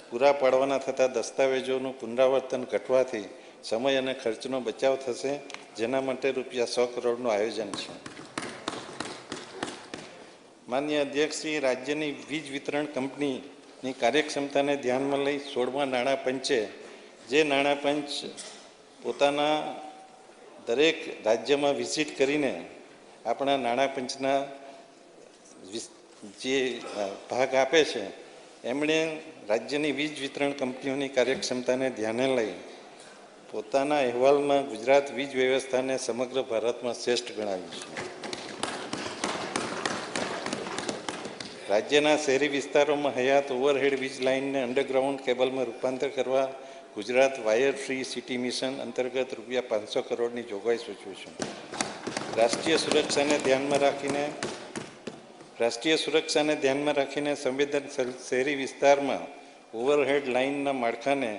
પૂરા પાડવાના થતા દસ્તાવેજોનું પુનરાવર્તન ઘટવાથી સમય અને ખર્ચનો બચાવ થશે, જેના માટે રૂપિયા 100 કરોડનું આયોજન છે. માન્ય અધ્યક્ષશ્રી, રાજ્યની વીજ વિતરણ કંપનીની કાર્યક્ષમતાને ધ્યાનમાં લઈ 16મા નાણાં પંચે, જે નાણાં પંચ પોતાના દરેક રાજ્યમાં વિઝિટ કરીને આપણા નાણાં પંચના જે ભાગ આપે છે, એમણે રાજ્યની વીજ વિતરણ કંપનીઓની કાર્યક્ષમતાને ધ્યાને લઈ પોતાના અહેવાલમાં ગુજરાત વીજ વ્યવસ્થાને સમગ્ર ભારતમાં શ્રેષ્ઠ ગણાવ્યું છે. રાજ્યના શહેરી વિસ્તારોમાં હયાત ઓવરહેડ વીજ લાઇનને અંડરગ્રાઉન્ડ કેબલમાં રૂપાંતર કરવા Gujarat wire free city mission અંતર્ગત રૂપિયા 500 કરોડની જોગવાઈ સૂચવું છું. રાષ્ટ્રીય સુરક્ષાને ધ્યાનમાં રાખીને સંવેદનશીલ શહેરી વિસ્તારમાં ઓવરહેડ લાઇનના માળખાને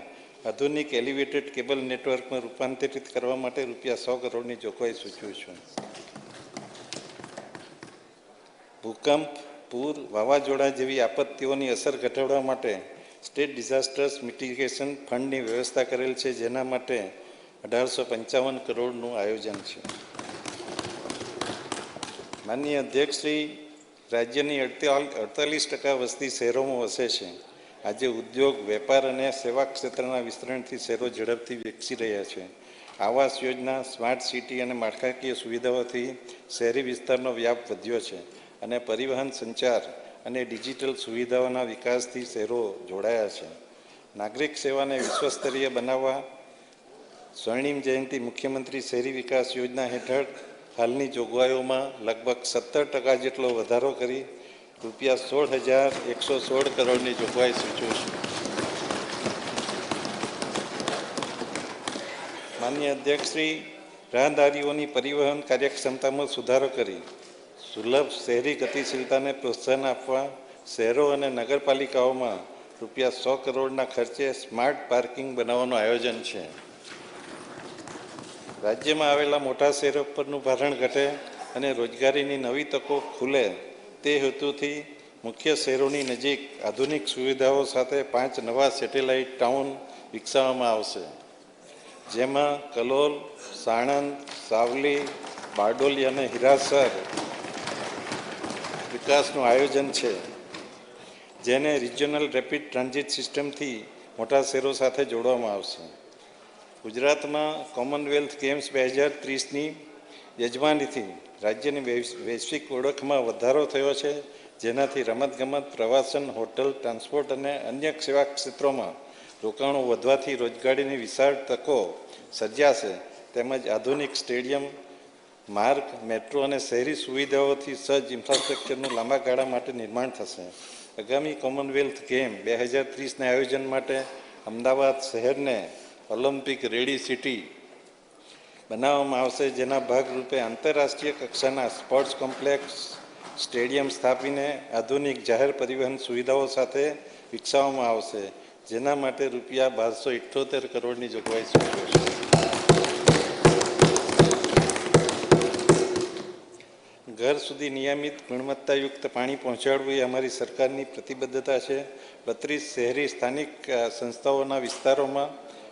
આધુનિક એલિવેટેડ કેબલ નેટવર્કમાં રૂપાંતરિત કરવા માટે રૂપિયા 100 કરોડની જોગવાઈ સૂચવું છું. ભૂકંપ, પૂર, વાવાઝોડા જેવી આપત્તિઓની અસર ઘટાડવા માટે સ્ટેટ ડિઝાસ્ટર્સ મિટિગેશન ફંડની વ્યવસ્થા કરેલ છે, જેના માટે 1855 કરોડનું આયોજન છે. માનનીય અધ્યક્ષશ્રી, રાજ્યની 48% વસ્તી શહેરોમાં વસે છે. આજે ઉદ્યોગ, વેપાર અને સેવા ક્ષેત્રના વિસ્તરણથી શહેરો ઝડપથી વિકસી રહ્યા છે. આવાસ યોજના, સ્માર્ટ સિટી અને માળખાકીય સુવિધાઓથી શહેરી વિસ્તારનો વ્યાપ વધ્યો છે અને પરિવહન, સંચાર અને ડિજિટલ સુવિધાઓના વિકાસથી શહેરો જોડાયા છે. નાગરિક સેવાને વિશ્વસ્તરીય બનાવવા સ્વર્ણિમ જયંતિ મુખ્યમંત્રી શહેરી વિકાસ યોજના હેઠળ હાલની જોગવાઈઓમાં લગભગ 17% જેટલો વધારો કરી રૂપિયા 16,116 કરોડની જોગવાઈ સૂચવું છું. માન્ય અધ્યક્ષશ્રી, રાહદારીઓની પરિવહન કાર્યક્ષમતામાં સુધારો કરી સુલભ શહેરી ગતિશીલતાને પ્રોત્સાહન આપવા શહેરો અને નગરપાલિકાઓમાં રૂપિયા 100 કરોડના ખર્ચે સ્માર્ટ પાર્કિંગ બનાવવાનું આયોજન છે. રાજ્યમાં આવેલા મોટા શહેરો પરનું ભારણ ઘટે અને રોજગારીની નવી તકો ખુલે તે હેતુથી મુખ્ય શહેરોની નજીક આધુનિક સુવિધાઓ સાથે 5 નવા સેટેલાઇટ ટાઉન વિકસાવવામાં આવશે, જેમાં કલોલ, સાણંદ, સાવલી, બારડોલી અને હિરાસર વિકાસનું આયોજન છે, જેને રિજિયોનલ રેપિડ ટ્રાન્ઝિટ સિસ્ટમથી મોટા શહેરો સાથે જોડવામાં આવશે. ગુજરાતમાં કોમનવેલ્થ ગેમ્સ 2030ની યજમાનીથી રાજ્યની વૈશ્વિક ઓળખમાં વધારો થયો છે, જેનાથી રમતગમત, પ્રવાસન, હોટલ, ટ્રાન્સપોર્ટ અને અન્ય સેવા ક્ષેત્રોમાં રોકાણો વધવાથી રોજગારીની વિશાળ તકો સર્જાશે, તેમજ આધુનિક સ્ટેડિયમ, માર્ગ, મેટ્રો અને શહેરી સુવિધાઓથી સજ્જ ઇન્ફ્રાસ્ટ્રક્ચરનું લાંબા ગાળા માટે નિર્માણ થશે. આગામી કોમનવેલ્થ ગેમ 2030ના આયોજન માટે અમદાવાદ શહેરને ઓલિમ્પિક રેડી સિટી બનાવવામાં આવશે, જેના ભાગરૂપે આંતરરાષ્ટ્રીય કક્ષાના સ્પોર્ટ્સ કોમ્પ્લેક્સ, સ્ટેડિયમ સ્થાપીને આધુનિક જાહેર પરિવહન સુવિધાઓ સાથે વિકસાવવામાં આવશે, જેના માટે રૂપિયા 1278 કરોડની જોગવાઈ સૂચવે છે. ઘર સુધી નિયમિત ગુણવત્તાયુક્ત પાણી પહોંચાડવું એ અમારી સરકારની પ્રતિબદ્ધતા છે. 32 શહેરી સ્થાનિક સંસ્થાઓના વિસ્તારોમાં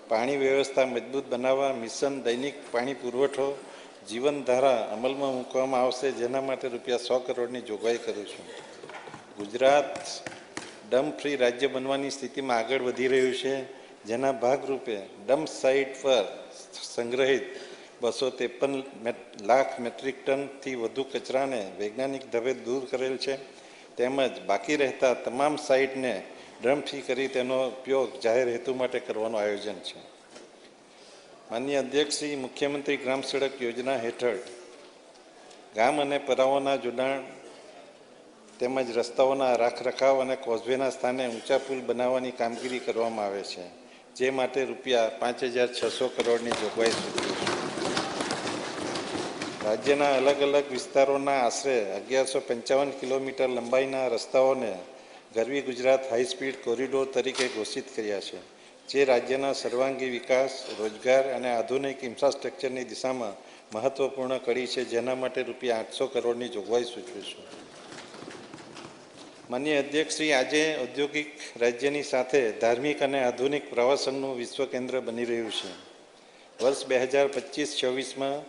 પાણી વ્યવસ્થા મજબૂત બનાવવા મિશન દૈનિક પાણી પુરવઠો જીવનધારા અમલમાં મૂકવામાં આવશે, જેના માટે રૂપિયા 100 કરોડની જોગવાઈ કરું છું. ગુજરાત ડમ્પ ફ્રી રાજ્ય બનવાની સ્થિતિમાં આગળ વધી રહ્યું છે, જેના ભાગરૂપે ડમ્પ સાઇટ પર સંગ્રહિત 253 લાખ મેટ્રિક ટનથી વધુ કચરાને વૈજ્ઞાનિક ઢબે દૂર કરેલ છે, તેમજ બાકી રહેતા તમામ સાઇટને ડમ્પ ફ્રી કરી તેનો ઉપયોગ જાહેર હેતુ માટે કરવાનું આયોજન છે. માનનીય અધ્યક્ષશ્રી, મુખ્યમંત્રી ગ્રામ સડક યોજના હેઠળ ગામ અને પરાઓના જોડાણ તેમજ રસ્તાઓના રાખરખાવ અને કોઝવેના સ્થાને ઊંચા પુલ બનાવવાની કામગીરી કરવામાં આવે છે, જે માટે રૂપિયા 5,600 કરોડની જોગવાઈ સૂચવી છે. રાજ્યના અલગ અલગ વિસ્તારોના આશરે 1155 કિલોમીટર લંબાઈના રસ્તાઓને ગરવી ગુજરાત હાઈસ્પીડ કોરિડોર તરીકે ઘોષિત કર્યા છે, જે રાજ્યના સર્વાંગી વિકાસ, રોજગાર અને આધુનિક ઇન્ફ્રાસ્ટ્રક્ચરની દિશામાં મહત્વપૂર્ણ કડી છે, જેના માટે રૂપિયા 800 કરોડની જોગવાઈ સૂચવી છું. માનનીય અધ્યક્ષશ્રી, આજે ઔદ્યોગિક રાજ્યની સાથે ધાર્મિક અને આધુનિક પ્રવાસનનું વિશ્વ કેન્દ્ર બની રહ્યું છે. વર્ષ 2025-26માં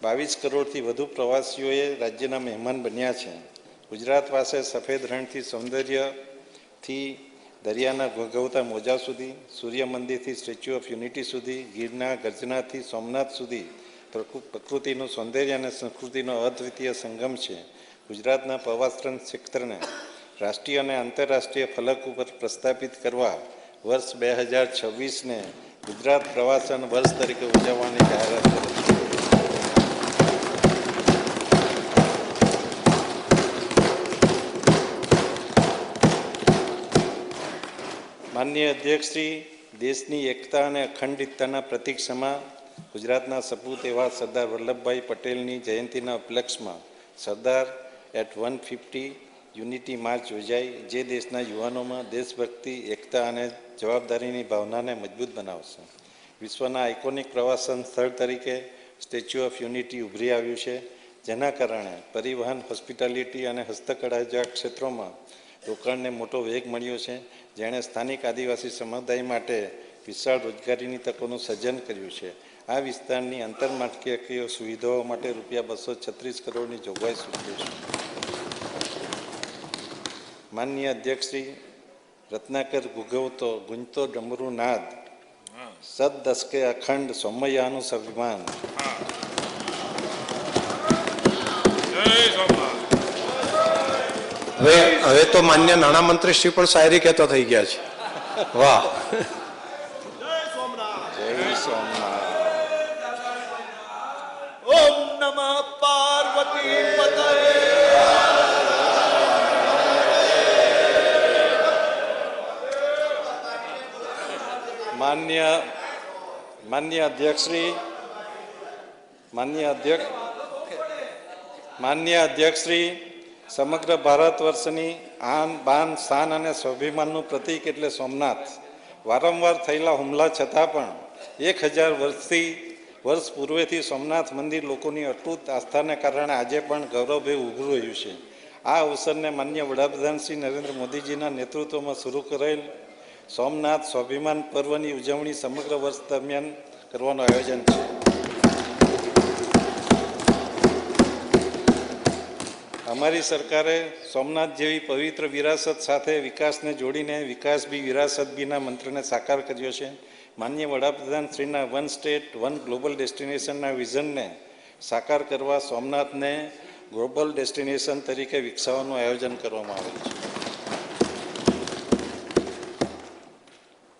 22 કરોડથી વધુ પ્રવાસીઓએ રાજ્યના મહેમાન બન્યા છે. ગુજરાત પાસે સફેદ રણથી સૌંદર્યથી દરિયાના ઘોઘવતા મોજા સુધી, સૂર્ય મંદિરથી સ્ટેચ્યુ ઓફ યુનિટી સુધી, ગીરના ગર્જનાથી સોમનાથ સુધી પ્રકૃતિનું સૌંદર્ય અને સંસ્કૃતિનો અદ્વિતીય સંગમ છે. ગુજરાતના પ્રવાસન ક્ષેત્રને રાષ્ટ્રીય અને આંતરરાષ્ટ્રીય ફલક ઉપર પ્રસ્થાપિત કરવા વર્ષ 2026ને ગુજરાત પ્રવાસન વર્ષ તરીકે ઉજવવાની જાહેરાત કરી છે. માનનીય અધ્યક્ષશ્રી, દેશની એકતા અને અખંડિતતાના પ્રતીક સમા ગુજરાતના સપૂત એવા સરદાર વલ્લભભાઈ પટેલની જયંતિના ઉપલક્ષમાં સરદાર એટ 150 યુનિટી માર્ચ યોજાઈ, જે દેશના યુવાનોમાં દેશભક્તિ, એકતા અને જવાબદારીની ભાવનાને મજબૂત બનાવશે. વિશ્વના આઇકોનિક પ્રવાસન સ્થળ તરીકે સ્ટેચ્યુ ઓફ યુનિટી ઉભરી આવ્યું છે, જેના કારણે પરિવહન, હોસ્પિટાલિટી અને હસ્તકળા જેવા ક્ષેત્રોમાં રોકાણને મોટો વેગ મળ્યો છે, જેણે સ્થાનિક આદિવાસી સમુદાય માટે વિશાળ રોજગારીની તકોનું સર્જન કર્યું છે. આ વિસ્તારની આંતરમાળખાકીય સુવિધાઓ માટે રૂપિયા 236 કરોડની જોગવાઈ સૂચવી છે. માનનીય અધ્યક્ષશ્રી, રત્નાકર ગુંજતો ડમરૂ નાદ, સદ દસકે અખંડ સૌમયાનું સ્વાભિમાન. હવે તો માન્ય નાણામંત્રી શ્રી પણ શાયરી કહેતા થઈ ગયા છે. વાહ. જય સોમનાથ. ઓમ નમઃ પાર્વતી પતયે. માન્ય અધ્યક્ષશ્રી, માન્ય અધ્યક્ષશ્રી, સમગ્ર ભારત વર્ષની આન બાન શાન અને સ્વાભિમાનનું પ્રતીક એટલે સોમનાથ. વારંવાર થયેલા હુમલા છતાં પણ 1000 વર્ષ પૂર્વેથી સોમનાથ મંદિર લોકોની અતૂટ આસ્થાને કારણે આજે પણ ગૌરવભેર ઉભું રહ્યું છે. આ અવસરને માન્ય વડાપ્રધાન શ્રી નરેન્દ્ર મોદીજીના નેતૃત્વમાં શરૂ કરેલ સોમનાથ સ્વાભિમાન પર્વની ઉજવણી સમગ્ર વર્ષ દરમિયાન કરવાનું આયોજન છે. અમારી સરકારે સોમનાથ જેવી પવિત્ર વિરાસત સાથે વિકાસને જોડીને વિકાસ બી વિરાસત બીના મંત્રને સાકાર કર્યો છે. માનનીય વડાપ્રધાન શ્રીના વન સ્ટેટ વન ગ્લોબલ ડેસ્ટિનેશનના વિઝનને સાકાર કરવા સોમનાથને ગ્લોબલ ડેસ્ટિનેશન તરીકે વિકસાવવાનું આયોજન કરવામાં આવેલ છે.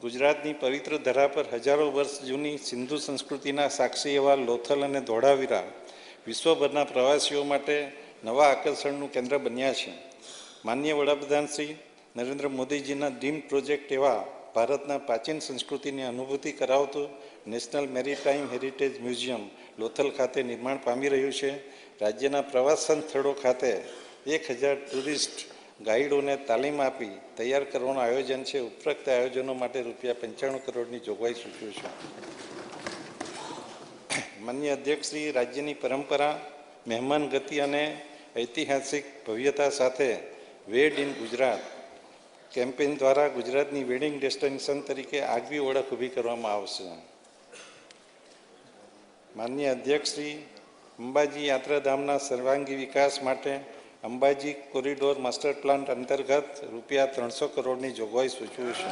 ગુજરાતની પવિત્ર ધરા પર હજારો વર્ષ જૂની સિંધુ સંસ્કૃતિના સાક્ષી એવા લોથલ અને ધોળાવીરા વિશ્વભરના પ્રવાસીઓ માટે નવા આકર્ષણનું કેન્દ્ર બન્યા છે. માનનીય વડાપ્રધાન શ્રી નરેન્દ્ર મોદીજીના ડ્રીમ પ્રોજેક્ટ એવા ભારતના પ્રાચીન સંસ્કૃતિની અનુભૂતિ કરાવતું national maritime heritage museum Lothal ખાતે નિર્માણ પામી રહ્યું છે. રાજ્યના પ્રવાસન સ્થળો ખાતે 1000 ટુરિસ્ટ ગાઈડોને તાલીમ આપી તૈયાર કરવાનું આયોજન છે. ઉપરોક્ત આયોજનો માટે રૂપિયા 95 કરોડની જોગવાઈ સૂચવી છે. માન્ય અધ્યક્ષશ્રી, રાજ્યની પરંપરા, મહેમાન ગતિ અને ઐતિહાસિક ભવ્યતા સાથે વેડ ઇન ગુજરાત કેમ્પેઇન દ્વારા ગુજરાતની વેડિંગ ડેસ્ટિનેશન તરીકે આગવી ઓળખ ઊભી કરવામાં આવશે. માનનીય અધ્યક્ષશ્રી, અંબાજી યાત્રાધામના સર્વાંગી વિકાસ માટે અંબાજી કોરિડોર માસ્ટર પ્લાન અંતર્ગત રૂપિયા 300 કરોડની જોગવાઈ સૂચવી છે.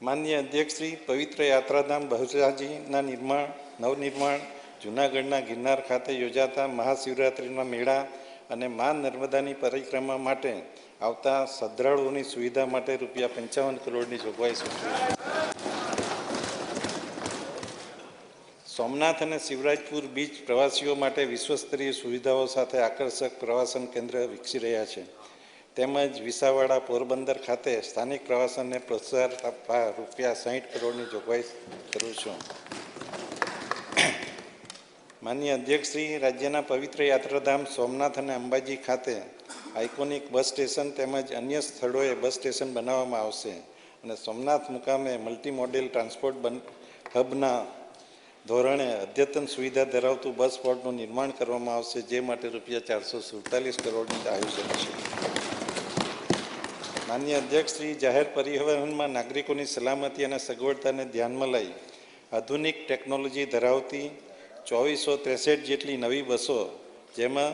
માનનીય અધ્યક્ષશ્રી, પવિત્ર યાત્રાધામ બહુચરાજીના નવનિર્માણ, જૂનાગઢના ગિરનાર ખાતે યોજાતા મહાશિવરાત્રિના મેળા અને મા નર્મદાની પરિક્રમા માટે આવતા શ્રદ્ધાળુઓની સુવિધા માટે રૂપિયા 55 કરોડની જોગવાઈ સૂચવી છે. સોમનાથ અને શિવરાજપુર બીચ પ્રવાસીઓ માટે વિશ્વસ્તરીય સુવિધાઓ સાથે આકર્ષક પ્રવાસન કેન્દ્ર વિકસી રહ્યા છે. તેમજ વિસાવાડા, પોરબંદર ખાતે સ્થાનિક પ્રવાસનને પ્રોત્સાહન આપવા રૂપિયા 60 કરોડની જોગવાઈ કરું છું. માનનીય અધ્યક્ષશ્રી, રાજ્યના પવિત્ર યાત્રાધામ સોમનાથ અને અંબાજી ખાતે આઇકોનિક બસ સ્ટેશન તેમજ અન્ય સ્થળોએ બસ સ્ટેશન બનાવવામાં આવશે અને સોમનાથ મુકામે મલ્ટી મોડેલ ટ્રાન્સપોર્ટ હબના ધોરણે અદ્યતન સુવિધા ધરાવતું બસ પોર્ટનું નિર્માણ કરવામાં આવશે, જે માટે રૂપિયા 447 કરોડનું આયોજન છે. માનનીય અધ્યક્ષ શ્રી, જાહેર પરિવહનમાં નાગરિકોની સલામતી અને સગવડતાને ધ્યાનમાં લઈ આધુનિક ટેકનોલોજી ધરાવતી 2463 જેટલી નવી બસો, જેમાં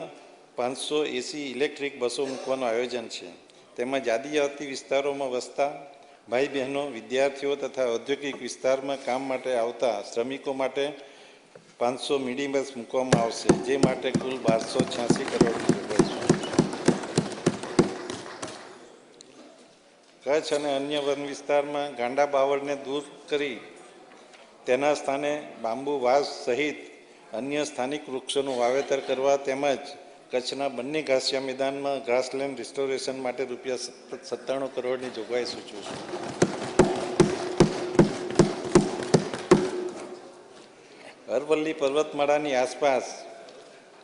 580 ઇલેક્ટ્રિક બસો મૂકવાનું આયોજન છે. તેમજ આદિજાતિ વિસ્તારોમાં વસતા ભાઈ બહેનો, વિદ્યાર્થીઓ તથા ઔદ્યોગિક વિસ્તારમાં કામ માટે આવતા શ્રમિકો માટે 500 મિની બસ મૂકવામાં આવશે, જે માટે કુલ 1286 કરોડની જોગવાઈ છે. કચ્છ અને અન્ય વન વિસ્તારમાં ગાંડા બાવળને દૂર કરી તેના સ્થાને બાંબુ વાંસ સહિત અન્ય સ્થાનિક વૃક્ષોનું વાવેતર કરવા તેમજ કચ્છના બંને ઘાસિયા મેદાનમાં ગ્રાસલેન્ડ રિસ્ટોરેશન માટે રૂપિયા 97 કરોડની જોગવાઈ સૂચવું છું. અરવલ્લી પર્વતમાળાની આસપાસ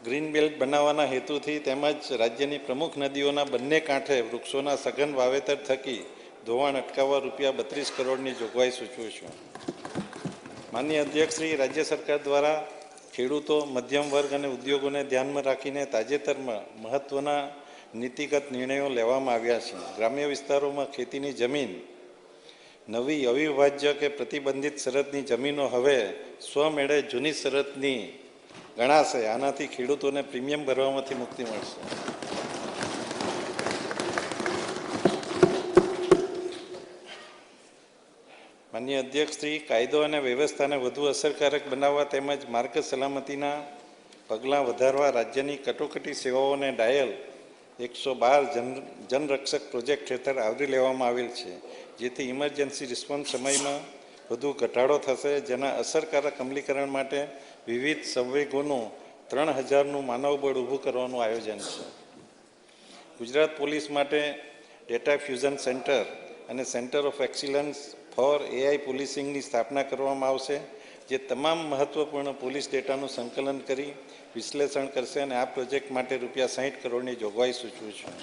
ગ્રીન બેલ્ટ બનાવવાના હેતુથી તેમજ રાજ્યની પ્રમુખ નદીઓના બંને કાંઠે વૃક્ષોના સઘન વાવેતર થકી ધોવાણ અટકાવવા રૂપિયા 32 કરોડની જોગવાઈ સૂચવું છું. માનનીય અધ્યક્ષ શ્રી, રાજ્ય સરકાર દ્વારા ખેડૂતો, મધ્યમ વર્ગ અને ઉદ્યોગોને ધ્યાનમાં રાખીને તાજેતરમાં મહત્વના નીતિગત નિર્ણયો લેવામાં આવ્યા છે. ગ્રામ્ય વિસ્તારોમાં ખેતીની જમીન નવી અવિભાજ્ય કે પ્રતિબંધિત શરતની જમીનો હવે સ્વમેળે જૂની શરતની ગણાશે. આનાથી ખેડૂતોને પ્રીમિયમ ભરવામાંથી મુક્તિ મળશે. માનનીય અધ્યક્ષ શ્રી, કાયદો અને વ્યવસ્થાને વધુ અસરકારક બનાવવા તેમજ માર્ગ સલામતીના પગલાં વધારવા રાજ્યની કટોકટી સેવાઓને ડાયલ 112 જનરક્ષક પ્રોજેક્ટ હેઠળ આવરી લેવામાં આવેલ છે, જેથી ઇમરજન્સી રિસ્પોન્સ સમયમાં વધુ ઘટાડો થશે. જેના અસરકારક અમલીકરણ માટે વિવિધ સંવેગોનું 3000નું માનવબળ ઊભું કરવાનું આયોજન છે. ગુજરાત પોલીસ માટે ડેટા ફ્યુઝન સેન્ટર અને centre of excellence for AI પોલીસિંગની સ્થાપના કરવામાં આવશે, જે તમામ મહત્વપૂર્ણ પોલીસ ડેટાનું સંકલન કરી વિશ્લેષણ કરશે અને આ પ્રોજેક્ટ માટે રૂપિયા 60 કરોડની જોગવાઈ સૂચવું છું.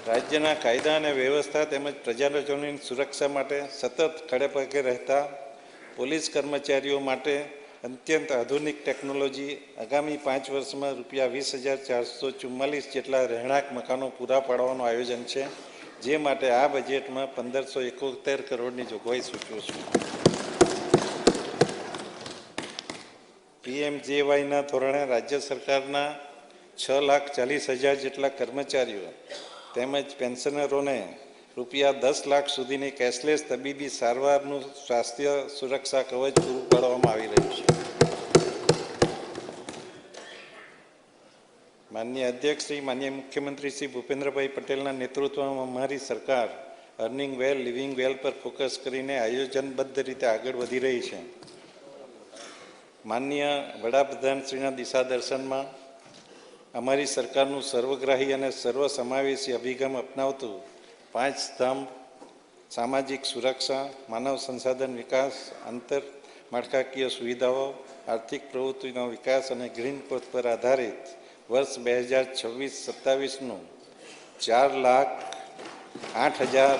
રાજ્યના કાયદા અને વ્યવસ્થા તેમજ પ્રજાજનોની સુરક્ષા માટે સતત ખડેપગે રહેતા પોલીસ કર્મચારીઓ માટે અત્યંત આધુનિક ટેકનોલોજી આગામી 5 વર્ષમાં રૂપિયા 20,444 જેટલા રહેણાંક મકાનો પૂરા પાડવાનું આયોજન છે, જે માટે આ બજેટમાં 1571 કરોડની જોગવાઈ સૂચવું છું. PMJYના ધોરણે રાજ્ય સરકારના 6,40,000 જેટલા કર્મચારીઓ તેમજ પેન્શનરોને રૂપિયા 10 લાખ સુધીની કેશલેસ તબીબી સારવારનું સ્વાસ્થ્ય સુરક્ષા કવચ પૂરું પાડવામાં આવી રહ્યું છે. માનનીય અધ્યક્ષ શ્રી, માનનીય મુખ્યમંત્રી શ્રી ભૂપેન્દ્રભાઈ પટેલના નેતૃત્વમાં અમારી સરકાર અર્નિંગ વેલ, લિવિંગ વેલ પર ફોકસ કરીને આયોજનબદ્ધ રીતે આગળ વધી રહી છે. માનનીય વડાપ્રધાનશ્રીના દિશા દર્શનમાં અમારી સરકારનું સર્વગ્રાહી અને સર્વસમાવેશી અભિગમ અપનાવતું 5 સ્તંભ સામાજિક સુરક્ષા, માનવ સંસાધન વિકાસ, આંતર માળખાકીય સુવિધાઓ, આર્થિક પ્રવૃત્તિનો વિકાસ અને ગ્રીન ગ્રોથ પર આધારિત વર્ષ 2026-27નું 4,08,000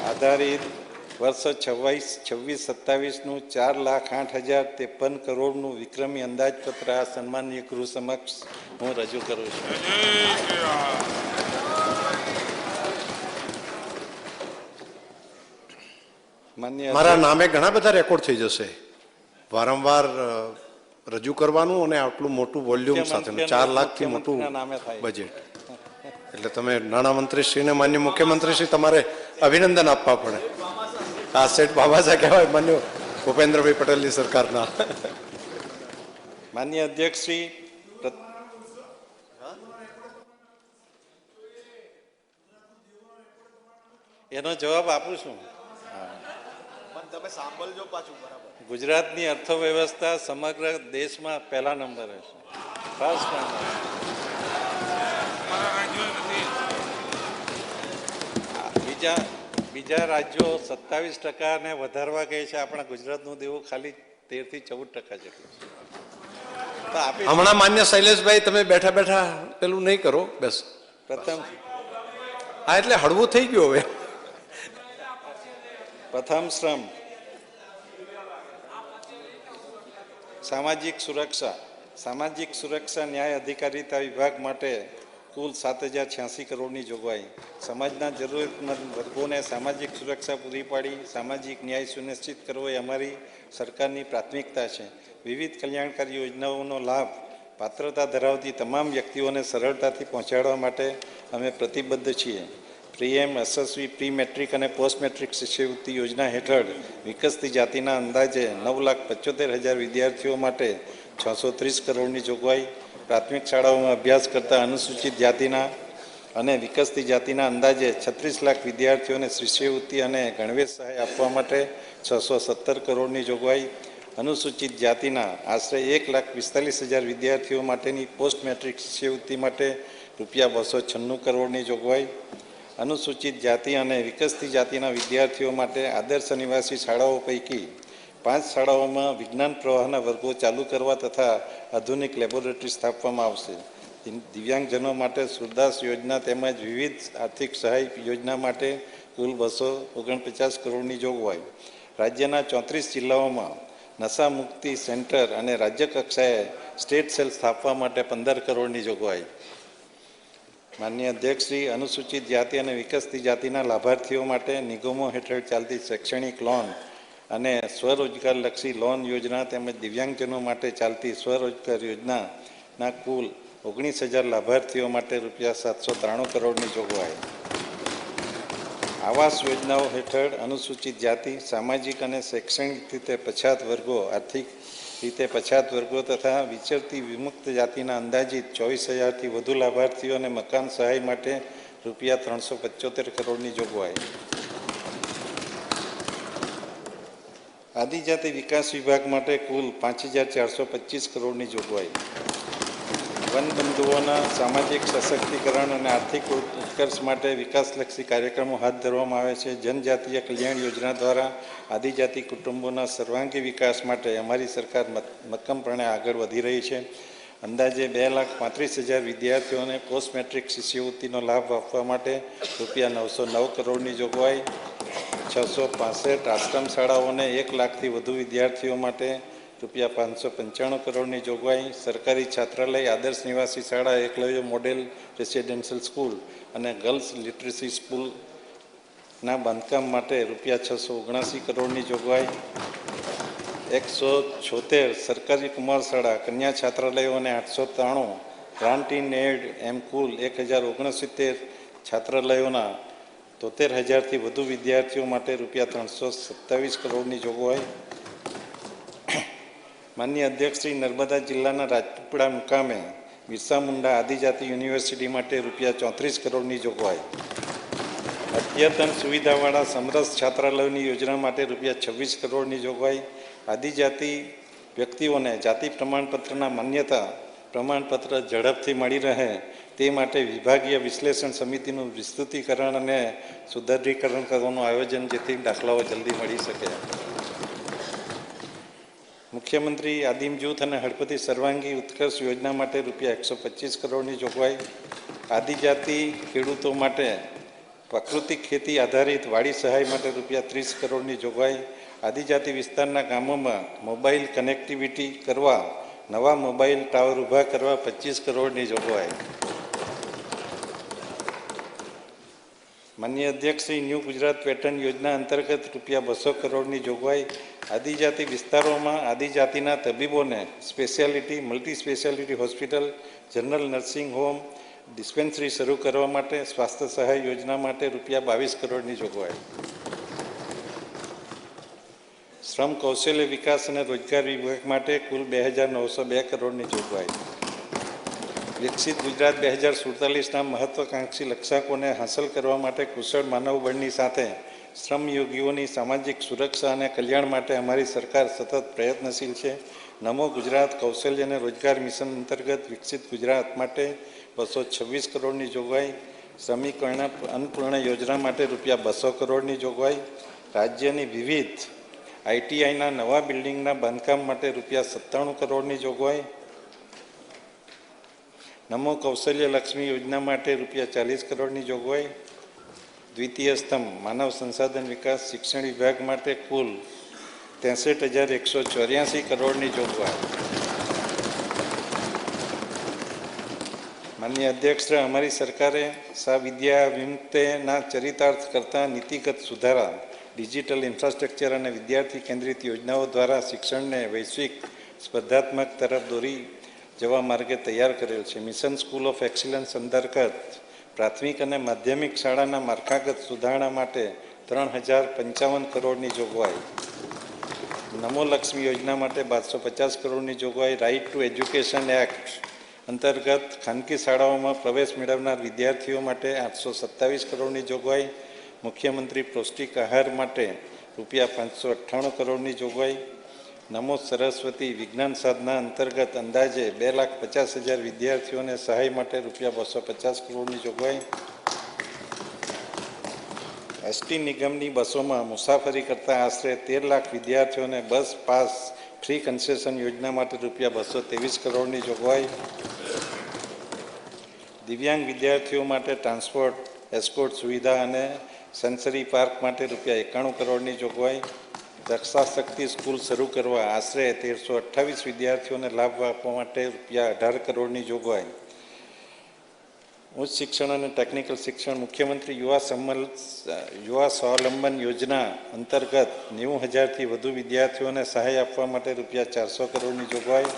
આધારિત વર્ષ 26-27નું 4,08,053 કરોડનું વિક્રમી અંદાજપત્ર આ સન્માનીય ગૃહ સમક્ષ હું રજૂ કરું છું. મારા નામે ઘણા બધા રેકોર્ડ થઈ જશે. વારંવાર રજૂ કરવાનું અને આટલું મોટું વોલ્યુમ સાથે 4 લાખથી મોટું બજેટ, એટલે તમે નાણામંત્રીશ્રીને માન્ય મુખ્યમંત્રીશ્રી તમારે અભિનંદન આપવા પડે. આ સેઠ બાબાસા કહેવાય માન્ય ભૂપેન્દ્રભાઈ પટેલની સરકારના. માન્ય અધ્યક્ષ શ્રી, એનો જવાબ આપું છું. તમે સાંભળજો પાછું બરાબર. ગુજરાતની અર્થવ્યવસ્થા સમગ્ર દેશમાં પહેલા નંબરે છે, ફર્સ્ટ નંબર. બીજા રાજ્યો 27% ને વધારવા કહે છે. આપણા ગુજરાતનું દેવું ખાલી 13-14% જેટલું છે. હમણાં માન્ય શૈલેષભાઈ તમે બેઠા બેઠા પેલું નહીં કરો, બસ હા એટલે હળવું થઈ ગયું હવે. પ્રથમ શ્રમ, સામાજિક સુરક્ષા ન્યાય અધિકારીતા વિભાગ માટે કુલ 7,086 કરોડની જોગવાઈ. સમાજના જરૂરિયાતમંદ વર્ગોને સામાજિક સુરક્ષા પૂરી પાડી સામાજિક ન્યાય સુનિશ્ચિત કરવો એ અમારી સરકારની પ્રાથમિકતા છે. વિવિધ કલ્યાણકારી યોજનાઓનો લાભ પાત્રતા ધરાવતી તમામ વ્યક્તિઓને સરળતાથી પહોંચાડવા માટે અમે પ્રતિબદ્ધ છીએ. પ્રીએમ, યશસ્વી, પ્રી મેટ્રિક અને પોસ્ટ મેટ્રિક શિષ્યવૃત્તિ યોજના હેઠળ વિકસતી જાતિના અંદાજે 9,75,000 વિદ્યાર્થીઓ માટે 630 કરોડની જોગવાઈ. પ્રાથમિક શાળાઓમાં અભ્યાસ કરતા અનુસૂચિત જાતિના અને વિકસતી જાતિના અંદાજે 36 લાખ વિદ્યાર્થીઓને શિષ્યવૃત્તિ અને ગણવેશ સહાય આપવા માટે 617 કરોડની જોગવાઈ. અનુસૂચિત જાતિના આશરે 1,45,000 વિદ્યાર્થીઓ માટેની પોસ્ટ મેટ્રિક શિષ્યવૃત્તિ માટે ₹296 કરોડની જોગવાઈ. અનુસૂચિત જાતિ અને વિકસતી જાતિના વિદ્યાર્થીઓ માટે આદર્શ નિવાસી શાળાઓ પૈકી 5 શાળાઓમાં વિજ્ઞાન પ્રવાહના વર્ગો ચાલુ કરવા તથા આધુનિક લેબોરેટરી સ્થાપવામાં આવશે. દિવ્યાંગજનો માટે સુરદાસ યોજના તેમજ વિવિધ આર્થિક સહાય યોજના માટે કુલ 249 કરોડની જોગવાઈ. રાજ્યના 34 જિલ્લાઓમાં નશા મુક્તિ સેન્ટર અને રાજ્ય કક્ષાએ સ્ટેટ સેલ સ્થાપવા માટે 15 કરોડની જોગવાઈ. માનનીય અધ્યક્ષશ્રી, અનુસૂચિત જાતિ અને વિકસતી જાતિના લાભાર્થીઓ માટે નિગમો હેઠળ ચાલતી શૈક્ષણિક લોન અને સ્વરોજગારલક્ષી લોન યોજના તેમજ દિવ્યાંગજનો માટે ચાલતી સ્વરોજગાર યોજનાના કુલ 19,000 લાભાર્થીઓ માટે ₹793 કરોડની જોગવાઈ. આવાસ યોજનાઓ હેઠળ અનુસૂચિત જાતિ, સામાજિક અને શૈક્ષણિક રીતે પછાત વર્ગો, આર્થિક રીતે પછાત વર્ગો તથા વિચરતી વિમુક્ત જાતિના અંદાજિત 24,000થી વધુ લાભાર્થીઓને મકાન સહાય માટે ₹375 કરોડની જોગવાઈ. આદિજાતિ વિકાસ વિભાગ માટે કુલ 5,425 કરોડની જોગવાઈ. વનબંધુઓના સામાજિક સશક્તિકરણ અને આર્થિક ઉત્કર્ષ માટે વિકાસલક્ષી કાર્યક્રમો હાથ ધરવામાં આવે છે. જનજાતીય કલ્યાણ યોજના દ્વારા આદિજાતિ કુટુંબોના સર્વાંગી વિકાસ માટે અમારી સરકાર મક્કમપણે આગળ વધી રહી છે. અંદાજે 2,35,000 વિદ્યાર્થીઓને પોસ્ટ મેટ્રિક શિષ્યવૃત્તિનો લાભ આપવા માટે ₹909 કરોડની જોગવાઈ. 665 આશ્રમ શાળાઓને 1 લાખથી વધુ વિદ્યાર્થીઓ માટે ₹595 કરોડની જોગવાઈ. સરકારી છાત્રાલય, આદર્શ નિવાસી શાળા, એકલવ્ય મોડેલ રેસિડેન્શિયલ સ્કૂલ અને ગર્લ્સ લિટરસી સ્કૂલના બાંધકામ માટે ₹679 કરોડની જોગવાઈ. 176 સરકારી કુમાર શાળા, કન્યા છાત્રાલયો અને 893 ગ્રાન્ટ ઇન એડ એમ કુલ 1,069 છાત્રાલયોના 73,000થી વધુ વિદ્યાર્થીઓ માટે ₹327 કરોડની જોગવાઈ. માનનીય અધ્યક્ષશ્રી, નર્મદા જિલ્લાના રાજપીપળા મુકામે બિરસા મુંડા આદિજાતિ યુનિવર્સિટી માટે ₹34 કરોડની જોગવાઈ. અદ્યતન સુવિધાવાળા સમરસ છાત્રાલયોની યોજના માટે ₹26 કરોડની જોગવાઈ. આદિજાતિ વ્યક્તિઓને જાતિ પ્રમાણપત્રના માન્યતા પ્રમાણપત્ર ઝડપથી મળી રહે તે માટે વિભાગીય વિશ્લેષણ સમિતિનું વિસ્તૃતીકરણ અને સુદૃઢીકરણ કરવાનું આયોજન, જેથી દાખલાઓ જલ્દી મળી શકે. મુખ્યમંત્રી આદિમ જૂથ અને હળપતિ સર્વાંગી ઉત્કર્ષ યોજના માટે ₹125 કરોડની જોગવાઈ. આદિજાતિ ખેડૂતો માટે પ્રાકૃતિક ખેતી આધારિત વાડી સહાય માટે ₹30 કરોડની જોગવાઈ. આદિજાતિ વિસ્તારના ગામોમાં મોબાઈલ કનેક્ટિવિટી કરવા નવા મોબાઈલ ટાવર ઊભા કરવા ₹25 કરોડની જોગવાઈ. માનનીય અધ્યક્ષશ્રી, ન્યૂ ગુજરાત પેટર્ન યોજના અંતર્ગત ₹200 કરોડની જોગવાઈ. આદિજાતિ વિસ્તારોમાં આદિજાતિના તબીબોને speciality, multi speciality hospital, general nursing home, dispensary શરૂ કરવા માટે સ્વાસ્થ્ય સહાય યોજના માટે ₹22 કરોડની જોગવાઈ. શ્રમ, કૌશલ્ય વિકાસ અને રોજગાર વિભાગ માટે કુલ 2,902 કરોડની જોગવાઈ. વિકસિત ગુજરાત 2047ના મહત્વાકાંક્ષી લક્ષ્યાંકોને હાંસલ કરવા માટે કુશળ માનવબળની સાથે શ્રમયોગીઓની સામાજિક સુરક્ષા અને કલ્યાણ માટે અમારી સરકાર સતત પ્રયત્નશીલ છે. નમો ગુજરાત કૌશલ્ય અને રોજગાર મિશન અંતર્ગત વિકસિત ગુજરાત માટે 226 કરોડની જોગવાઈ. શ્રમિક અન્નપૂર્ણા યોજના માટે ₹200 કરોડની જોગવાઈ. રાજ્યની વિવિધ આઈટીઆઈના નવા બિલ્ડિંગના બાંધકામ માટે ₹97 કરોડની જોગવાઈ. નમો કૌશલ્ય લક્ષ્મી યોજના માટે ₹40 કરોડની જોગવાઈ. દ્વિતીય સ્તંભ માનવ સંસાધન વિકાસ શિક્ષણ વિભાગ માટે કુલ 63,184 કરોડની જોગવાઈ. માનનીય અધ્યક્ષ, અમારી સરકારે સા વિદ્યા વિમુક્તેના ચરિતાર્થ કરતા નીતિગત સુધારા, ડિજિટલ ઇન્ફ્રાસ્ટ્રક્ચર અને વિદ્યાર્થી કેન્દ્રિત યોજનાઓ દ્વારા શિક્ષણને વૈશ્વિક સ્પર્ધાત્મક તરફ દોરી જવા માર્ગે તૈયાર કરેલ છે. મિશન સ્કૂલ ઓફ એક્સિલન્સ અંતર્ગત પ્રાથમિક અને માધ્યમિક શાળાના માળખાગત સુધારણા માટે 3,055 કરોડની જોગવાઈ. નમો લક્ષ્મી યોજના માટે 250 કરોડની જોગવાઈ. રાઇટ ટુ એજ્યુકેશન એક્ટ અંતર્ગત ખાનગી શાળાઓમાં પ્રવેશ મેળવનાર વિદ્યાર્થીઓ માટે 827 કરોડની જોગવાઈ. મુખ્યમંત્રી પૌષ્ટિક આહાર માટે ₹598 કરોડની જોગવાઈ. નમો સરસ્વતી વિજ્ઞાન સાધના અંતર્ગત અંદાજે 2,50,000 વિદ્યાર્થીઓને સહાય માટે ₹250 કરોડની જોગવાઈ. એસટી નિગમની બસોમાં મુસાફરી કરતા આશરે 13 લાખ વિદ્યાર્થીઓને બસ પાસ ફ્રી કન્સેશન યોજના માટે ₹223 કરોડની જોગવાઈ. દિવ્યાંગ વિદ્યાર્થીઓ માટે ટ્રાન્સપોર્ટ એસ્કોર્ટ સુવિધા અને સેન્સરી પાર્ક માટે ₹91 કરોડની જોગવાઈ. રક્ષા શક્તિ સ્કૂલ શરૂ કરવા આશરે 1,328 વિદ્યાર્થીઓને લાભ આપવા માટે ₹18 કરોડની જોગવાઈ. ઉચ્ચ શિક્ષણ અને ટેકનિકલ શિક્ષણ મુખ્યમંત્રી યુવા સ્વાવલંબન યોજના અંતર્ગત 90,000થી વધુ વિદ્યાર્થીઓને સહાય આપવા માટે ₹400 કરોડની જોગવાઈ.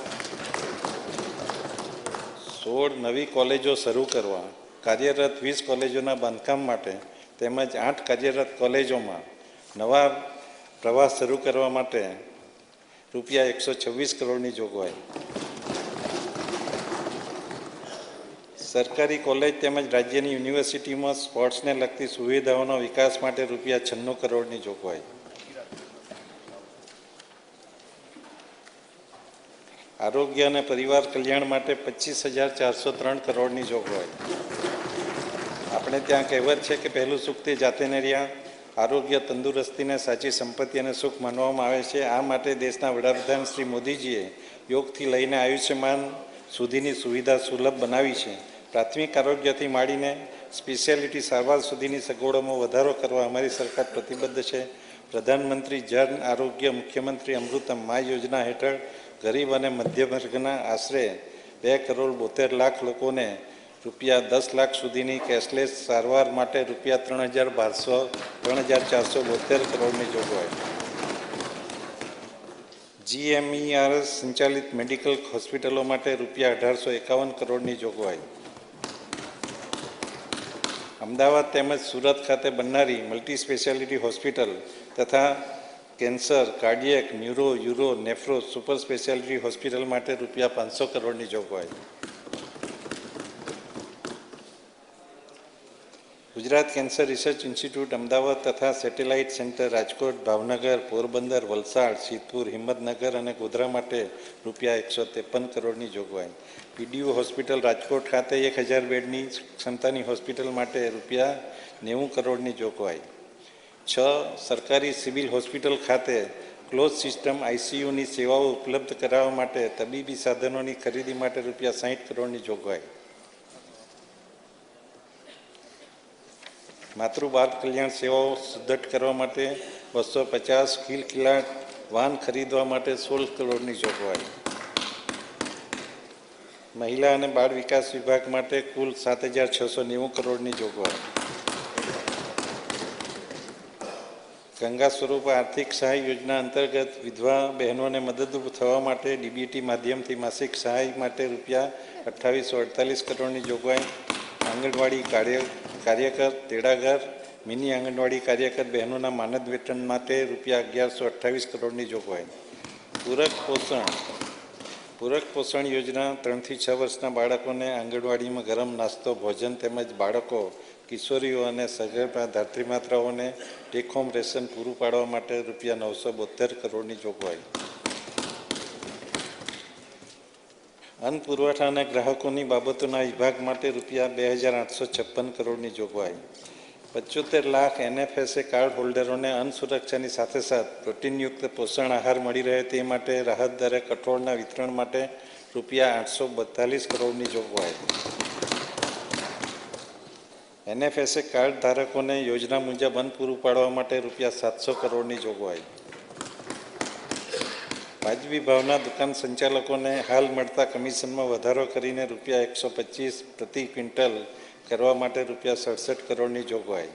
16 નવી કોલેજો શરૂ કરવા, કાર્યરત 20 કોલેજોના બાંધકામ માટે તેમજ 8 કાર્યરત કોલેજોમાં નવા પ્રવાસ શરૂ કરવા માટે ₹126 કરોડની જોગવાઈ. સરકારી કોલેજ તેમજ રાજ્યની યુનિવર્સિટીમાં સ્પોર્ટ્સને લગતી સુવિધાઓના વિકાસ માટે ₹96 કરોડની જોગવાઈ. આરોગ્ય અને પરિવાર કલ્યાણ માટે 25,403 કરોડની જોગવાઈ. આપણે ત્યાં કહેવત છે કે પહેલું સુખ તે જાતે ન રહ્યા. આરોગ્ય તંદુરસ્તીને સાચી સંપત્તિ અને સુખ માનવામાં આવે છે. આ માટે દેશના વડાપ્રધાન શ્રી મોદીજીએ યોગથી લઈને આયુષ્યમાન સુધીની સુવિધા સુલભ બનાવી છે. પ્રાથમિક આરોગ્યથી માંડીને સ્પેશિયાલિટી સારવાર સુધીની સગવડોમાં વધારો કરવા અમારી સરકાર પ્રતિબદ્ધ છે. પ્રધાનમંત્રી જન આરોગ્ય મુખ્યમંત્રી અમૃતમ મા યોજના હેઠળ ગરીબ અને મધ્યમ વર્ગના આશરે 2,72,00,000 લોકોને ₹10 લાખ સુધીની કેશલેસ સારવાર માટે ₹3,472 કરોડની જોગવાઈ. GMERS સંચાલિત મેડિકલ હોસ્પિટલો માટે ₹1,851 કરોડની જોગવાઈ. અમદાવાદ તેમજ સુરત ખાતે બનનારી મલ્ટી સ્પેશિયાલિટી હોસ્પિટલ તથા cancer, cardiac, neuro, uro, nephro super speciality hospital માટે ₹500 કરોડની જોગવાઈ. Gujarat cancer research institute Ahmedabad તથા સેટેલાઇટ સેન્ટર રાજકોટ, ભાવનગર, પોરબંદર, વલસાડ, સિદ્ધપુર, હિંમતનગર અને ગોધરા માટે ₹153 કરોડની જોગવાઈ. PDU હોસ્પિટલ રાજકોટ ખાતે 1,000 બેડની ક્ષમતાની હોસ્પિટલ માટે ₹90 કરોડની જોગવાઈ. 6. સરકારી સિવિલ હોસ્પિટલ ખાતે ક્લોઝ સિસ્ટમ ICUની સેવાઓ ઉપલબ્ધ કરાવવા માટે તબીબી સાધનોની ખરીદી માટે ₹60 કરોડની જોગવાઈ. માતૃ બાળ કલ્યાણ સેવાઓ સુદૃઢ કરવા માટે 250 ખિલખિલાટ વાહન ખરીદવા માટે 16 કરોડની જોગવાઈ. મહિલા અને બાળ વિકાસ વિભાગ માટે કુલ 7,690 કરોડની જોગવાઈ. ગંગા સ્વરૂપ આર્થિક સહાય યોજના અંતર્ગત વિધવા બહેનોને મદદરૂપ થવા માટે DBT માધ્યમથી માસિક સહાય માટે ₹2848 કરોડની જોગવાઈ. આંગણવાડી કાર્યકર, તેડાગર, મિની આંગણવાડી કાર્યકર બહેનોના માનદ વેતન માટે ₹1128 કરોડની જોગવાઈ. પૂરક પોષણ યોજના 3 થી 6 વર્ષના બાળકોને આંગણવાડીમાં ગરમ નાસ્તો, ભોજન તેમજ બાળકો, કિશોરીઓ અને સગર્ભા ધાત્રીમાતાઓને ટેક હોમ રેશન પૂરું પાડવા માટે ₹972 કરોડની જોગવાઈ. અન્ન પુરવઠા અને ગ્રાહકોની બાબતોના વિભાગ માટે ₹2,856 કરોડની જોગવાઈ. 75 લાખ NFSA કાર્ડ હોલ્ડરોને અન્ન સુરક્ષાની સાથે પ્રોટીનયુક્ત પોષણ આહાર મળી રહે તે માટે રાહત દરે કઠોળના વિતરણ માટે રૂપિયા 842 કરોડની જોગવાઈ. NFSA કાર્ડ ધારકોને યોજના મુજબ અન્ન પૂરું પાડવા માટે રૂપિયા 700 કરોડની જોગવાઈ. વાજબી ભાવના દુકાન સંચાલકોને હાલ મળતા કમિશનમાં વધારો કરીને રૂપિયા 125 પ્રતિ ક્વિન્ટલ કરવા માટે રૂપિયા 67 કરોડની જોગવાઈ.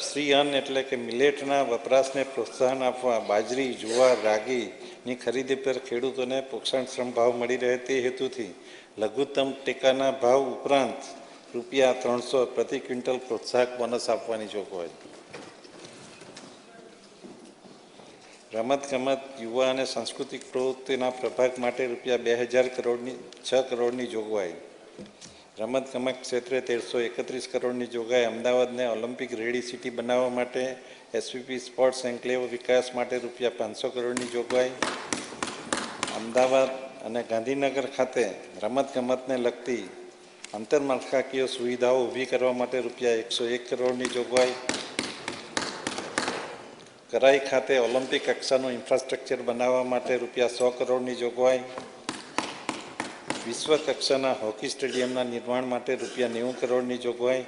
શ્રી અન્ન એટલે કે મિલેટના વપરાશને પ્રોત્સાહન આપવા બાજરી, જુવાર, રાગીની ખરીદી પર ખેડૂતોને પોષણક્ષમ ભાવ મળી રહે તે હેતુથી લઘુત્તમ ટેકાના ભાવ ઉપરાંત રૂપિયા 300 પ્રતિ ક્વિન્ટલ પ્રોત્સાહક બોનસ આપવાની જોગવાઈ. રમતગમત, યુવા અને સાંસ્કૃતિક પ્રવૃત્તિના પ્રભાગ માટે રૂપિયા 6 કરોડની જોગવાઈ. રમતગમત ક્ષેત્રે 1331 કરોડની જોગવાઈ. અમદાવાદને ઓલિમ્પિક રેડી સિટી બનાવવા માટે SVP સ્પોર્ટ્સ એન્કલેવ વિકાસ માટે રૂપિયા 500 કરોડની જોગવાઈ. અમદાવાદ અને ગાંધીનગર ખાતે રમતગમતને લગતી આંતરમાળખાકીય સુવિધાઓ ઊભી કરવા માટે રૂપિયા 101 કરોડની જોગવાઈ. કરાઈ ખાતે ઓલિમ્પિક કક્ષાનું ઇન્ફ્રાસ્ટ્રક્ચર બનાવવા માટે રૂપિયા 100 કરોડની જોગવાઈ. વિશ્વ કક્ષાના હોકી સ્ટેડિયમના નિર્માણ માટે રૂપિયા 90 કરોડની જોગવાઈ.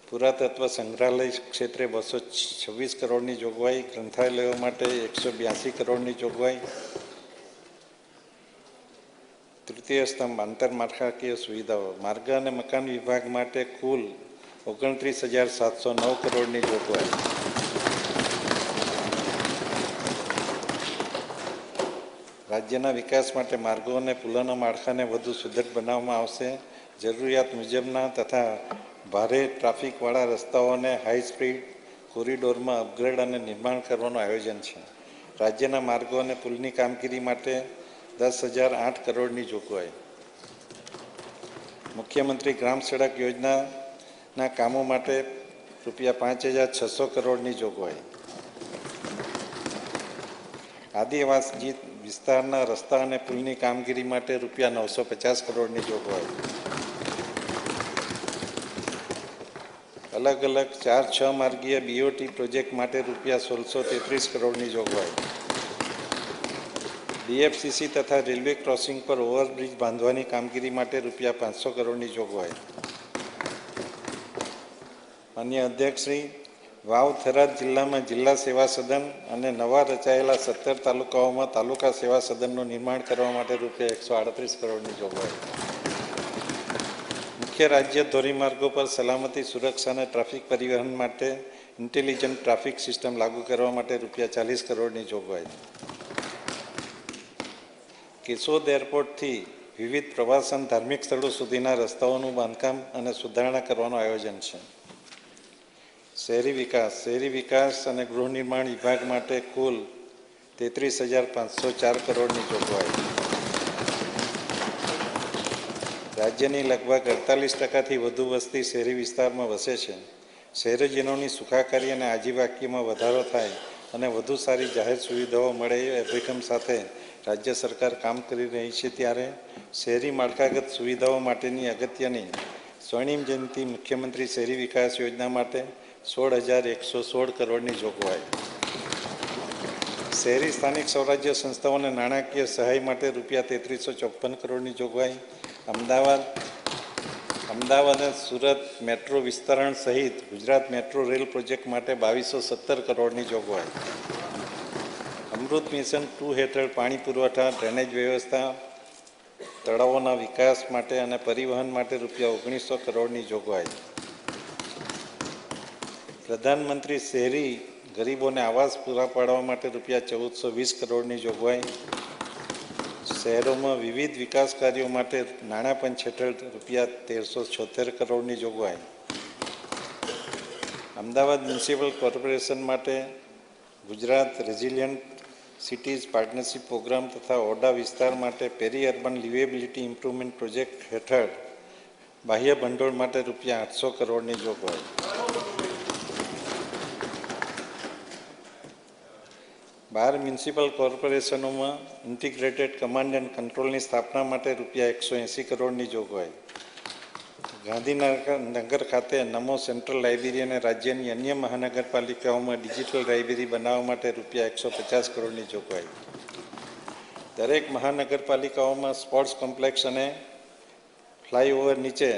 પુરાતત્વ સંગ્રહાલય ક્ષેત્રે 226 કરોડની જોગવાઈ. ગ્રંથાલયો માટે 182 કરોડની જોગવાઈ. તૃતીય સ્તંભ આંતરમાળખાકીય સુવિધાઓ. માર્ગ અને મકાન વિભાગ માટે કુલ 29,709 કરોડની જોગવાઈ. રાજ્યના વિકાસ માટે માર્ગો અને પુલોના માળખાને વધુ સુદૃઢ બનાવવામાં આવશે. જરૂરિયાત મુજબના તથા ભારે ટ્રાફિકવાળા રસ્તાઓને હાઈ સ્પીડ કોરિડોરમાં અપગ્રેડ અને નિર્માણ કરવાનું આયોજન છે. રાજ્યના માર્ગો અને પુલની કામગીરી માટે 10,008 કરોડની જોગવાઈ. મુખ્યમંત્રી ગ્રામ સડક યોજનાના કામો માટે રૂપિયા 5,600 કરોડની જોગવાઈ. આદિવાસી વિસ્તારના રસ્તા અને પુલની કામગીરી માટે રૂપિયા 950 કરોડની જોગવાઈ. અલગ અલગ 4-6 માર્ગીય BOT પ્રોજેક્ટ માટે રૂપિયા 1,633 કરોડની જોગવાઈ. DFCC તથા રેલવે ક્રોસિંગ પર ઓવરબ્રિજ બાંધવાની કામગીરી માટે રૂપિયા 500 કરોડની જોગવાઈ. માન્ય અધ્યક્ષશ્રી, વાવ થરાદ જિલ્લામાં જિલ્લા સેવા સદન અને નવા રચાયેલા 17 તાલુકાઓમાં તાલુકા સેવા સદનનું નિર્માણ કરવા માટે રૂપિયા 138 કરોડની જોગવાઈ. મુખ્ય રાજ્ય ધોરીમાર્ગો પર સલામતી, સુરક્ષા અને ટ્રાફિક પરિવહન માટે ઇન્ટેલિજન્ટ ટ્રાફિક સિસ્ટમ લાગુ કરવા માટે રૂપિયા 40 કરોડની જોગવાઈ. કેશોદ એરપોર્ટથી વિવિધ પ્રવાસન ધાર્મિક સ્થળો સુધીના રસ્તાઓનું બાંધકામ અને સુધારણા કરવાનું આયોજન છે. શહેરી વિકાસ અને ગૃહ નિર્માણ વિભાગ માટે કુલ 33,504 કરોડની જોગવાઈ. રાજ્યની લગભગ 48%થી વધુ વસ્તી શહેરી વિસ્તારમાં વસે છે. શહેરીજનોની સુખાકારી અને આજીવિકામાં વધારો થાય અને વધુ સારી જાહેર સુવિધાઓ મળે એ અભિગમ સાથે રાજ્ય સરકાર કામ કરી રહી છે. ત્યારે શહેરી માળખાગત સુવિધાઓ માટેની અગત્યની સ્વર્ણિમ જયંતિ મુખ્યમંત્રી શહેરી વિકાસ યોજના માટે 16,116 કરોડની જોગવાઈ. શહેરી સ્થાનિક સ્વરાજ્ય સંસ્થાઓને નાણાકીય સહાય માટે રૂપિયા 3,354 કરોડની જોગવાઈ. અમદાવાદ અને સુરત મેટ્રો વિસ્તરણ સહિત ગુજરાત મેટ્રો રેલ પ્રોજેક્ટ માટે 2,217 કરોડની જોગવાઈ. અમૃત મિશન 2 હેઠળ પાણી પુરવઠા, ડ્રેનેજ વ્યવસ્થા, તળાવોના વિકાસ માટે અને પરિવહન માટે રૂપિયા 1,900 કરોડની જોગવાઈ. પ્રધાનમંત્રી શહેરી ગરીબોને આવાસ પૂરા પાડવા માટે રૂપિયા 1,420 કરોડની જોગવાઈ. શહેરોમાં વિવિધ વિકાસ કાર્યો માટે નાણાં પંચ હેઠળ રૂપિયા 1,376 કરોડની જોગવાઈ. અમદાવાદ મ્યુનિસિપલ કોર્પોરેશન માટે Gujarat resilient cities partnership programme તથા ઓરડા વિસ્તાર માટે પેરી અર્બન લિવેબિલિટી ઇમ્પ્રુવમેન્ટ પ્રોજેક્ટ હેઠળ બાહ્ય ભંડોળ માટે રૂપિયા 800 કરોડની જોગવાઈ. બાર મ્યુનિસિપલ કોર્પોરેશનોમાં ઇન્ટિગ્રેટેડ કમાન્ડ એન્ડ કંટ્રોલની સ્થાપના માટે રૂપિયા 180 કરોડની જોગવાઈ. ગાંધીનગર ખાતે નમો સેન્ટ્રલ લાઇબ્રેરી અને રાજ્યની અન્ય મહાનગરપાલિકાઓમાં ડિજિટલ લાઇબ્રેરી બનાવવા માટે રૂપિયા 150 કરોડની જોગવાઈ. દરેક મહાનગરપાલિકાઓમાં સ્પોર્ટ્સ કોમ્પ્લેક્સ અને ફ્લાયઓવર નીચે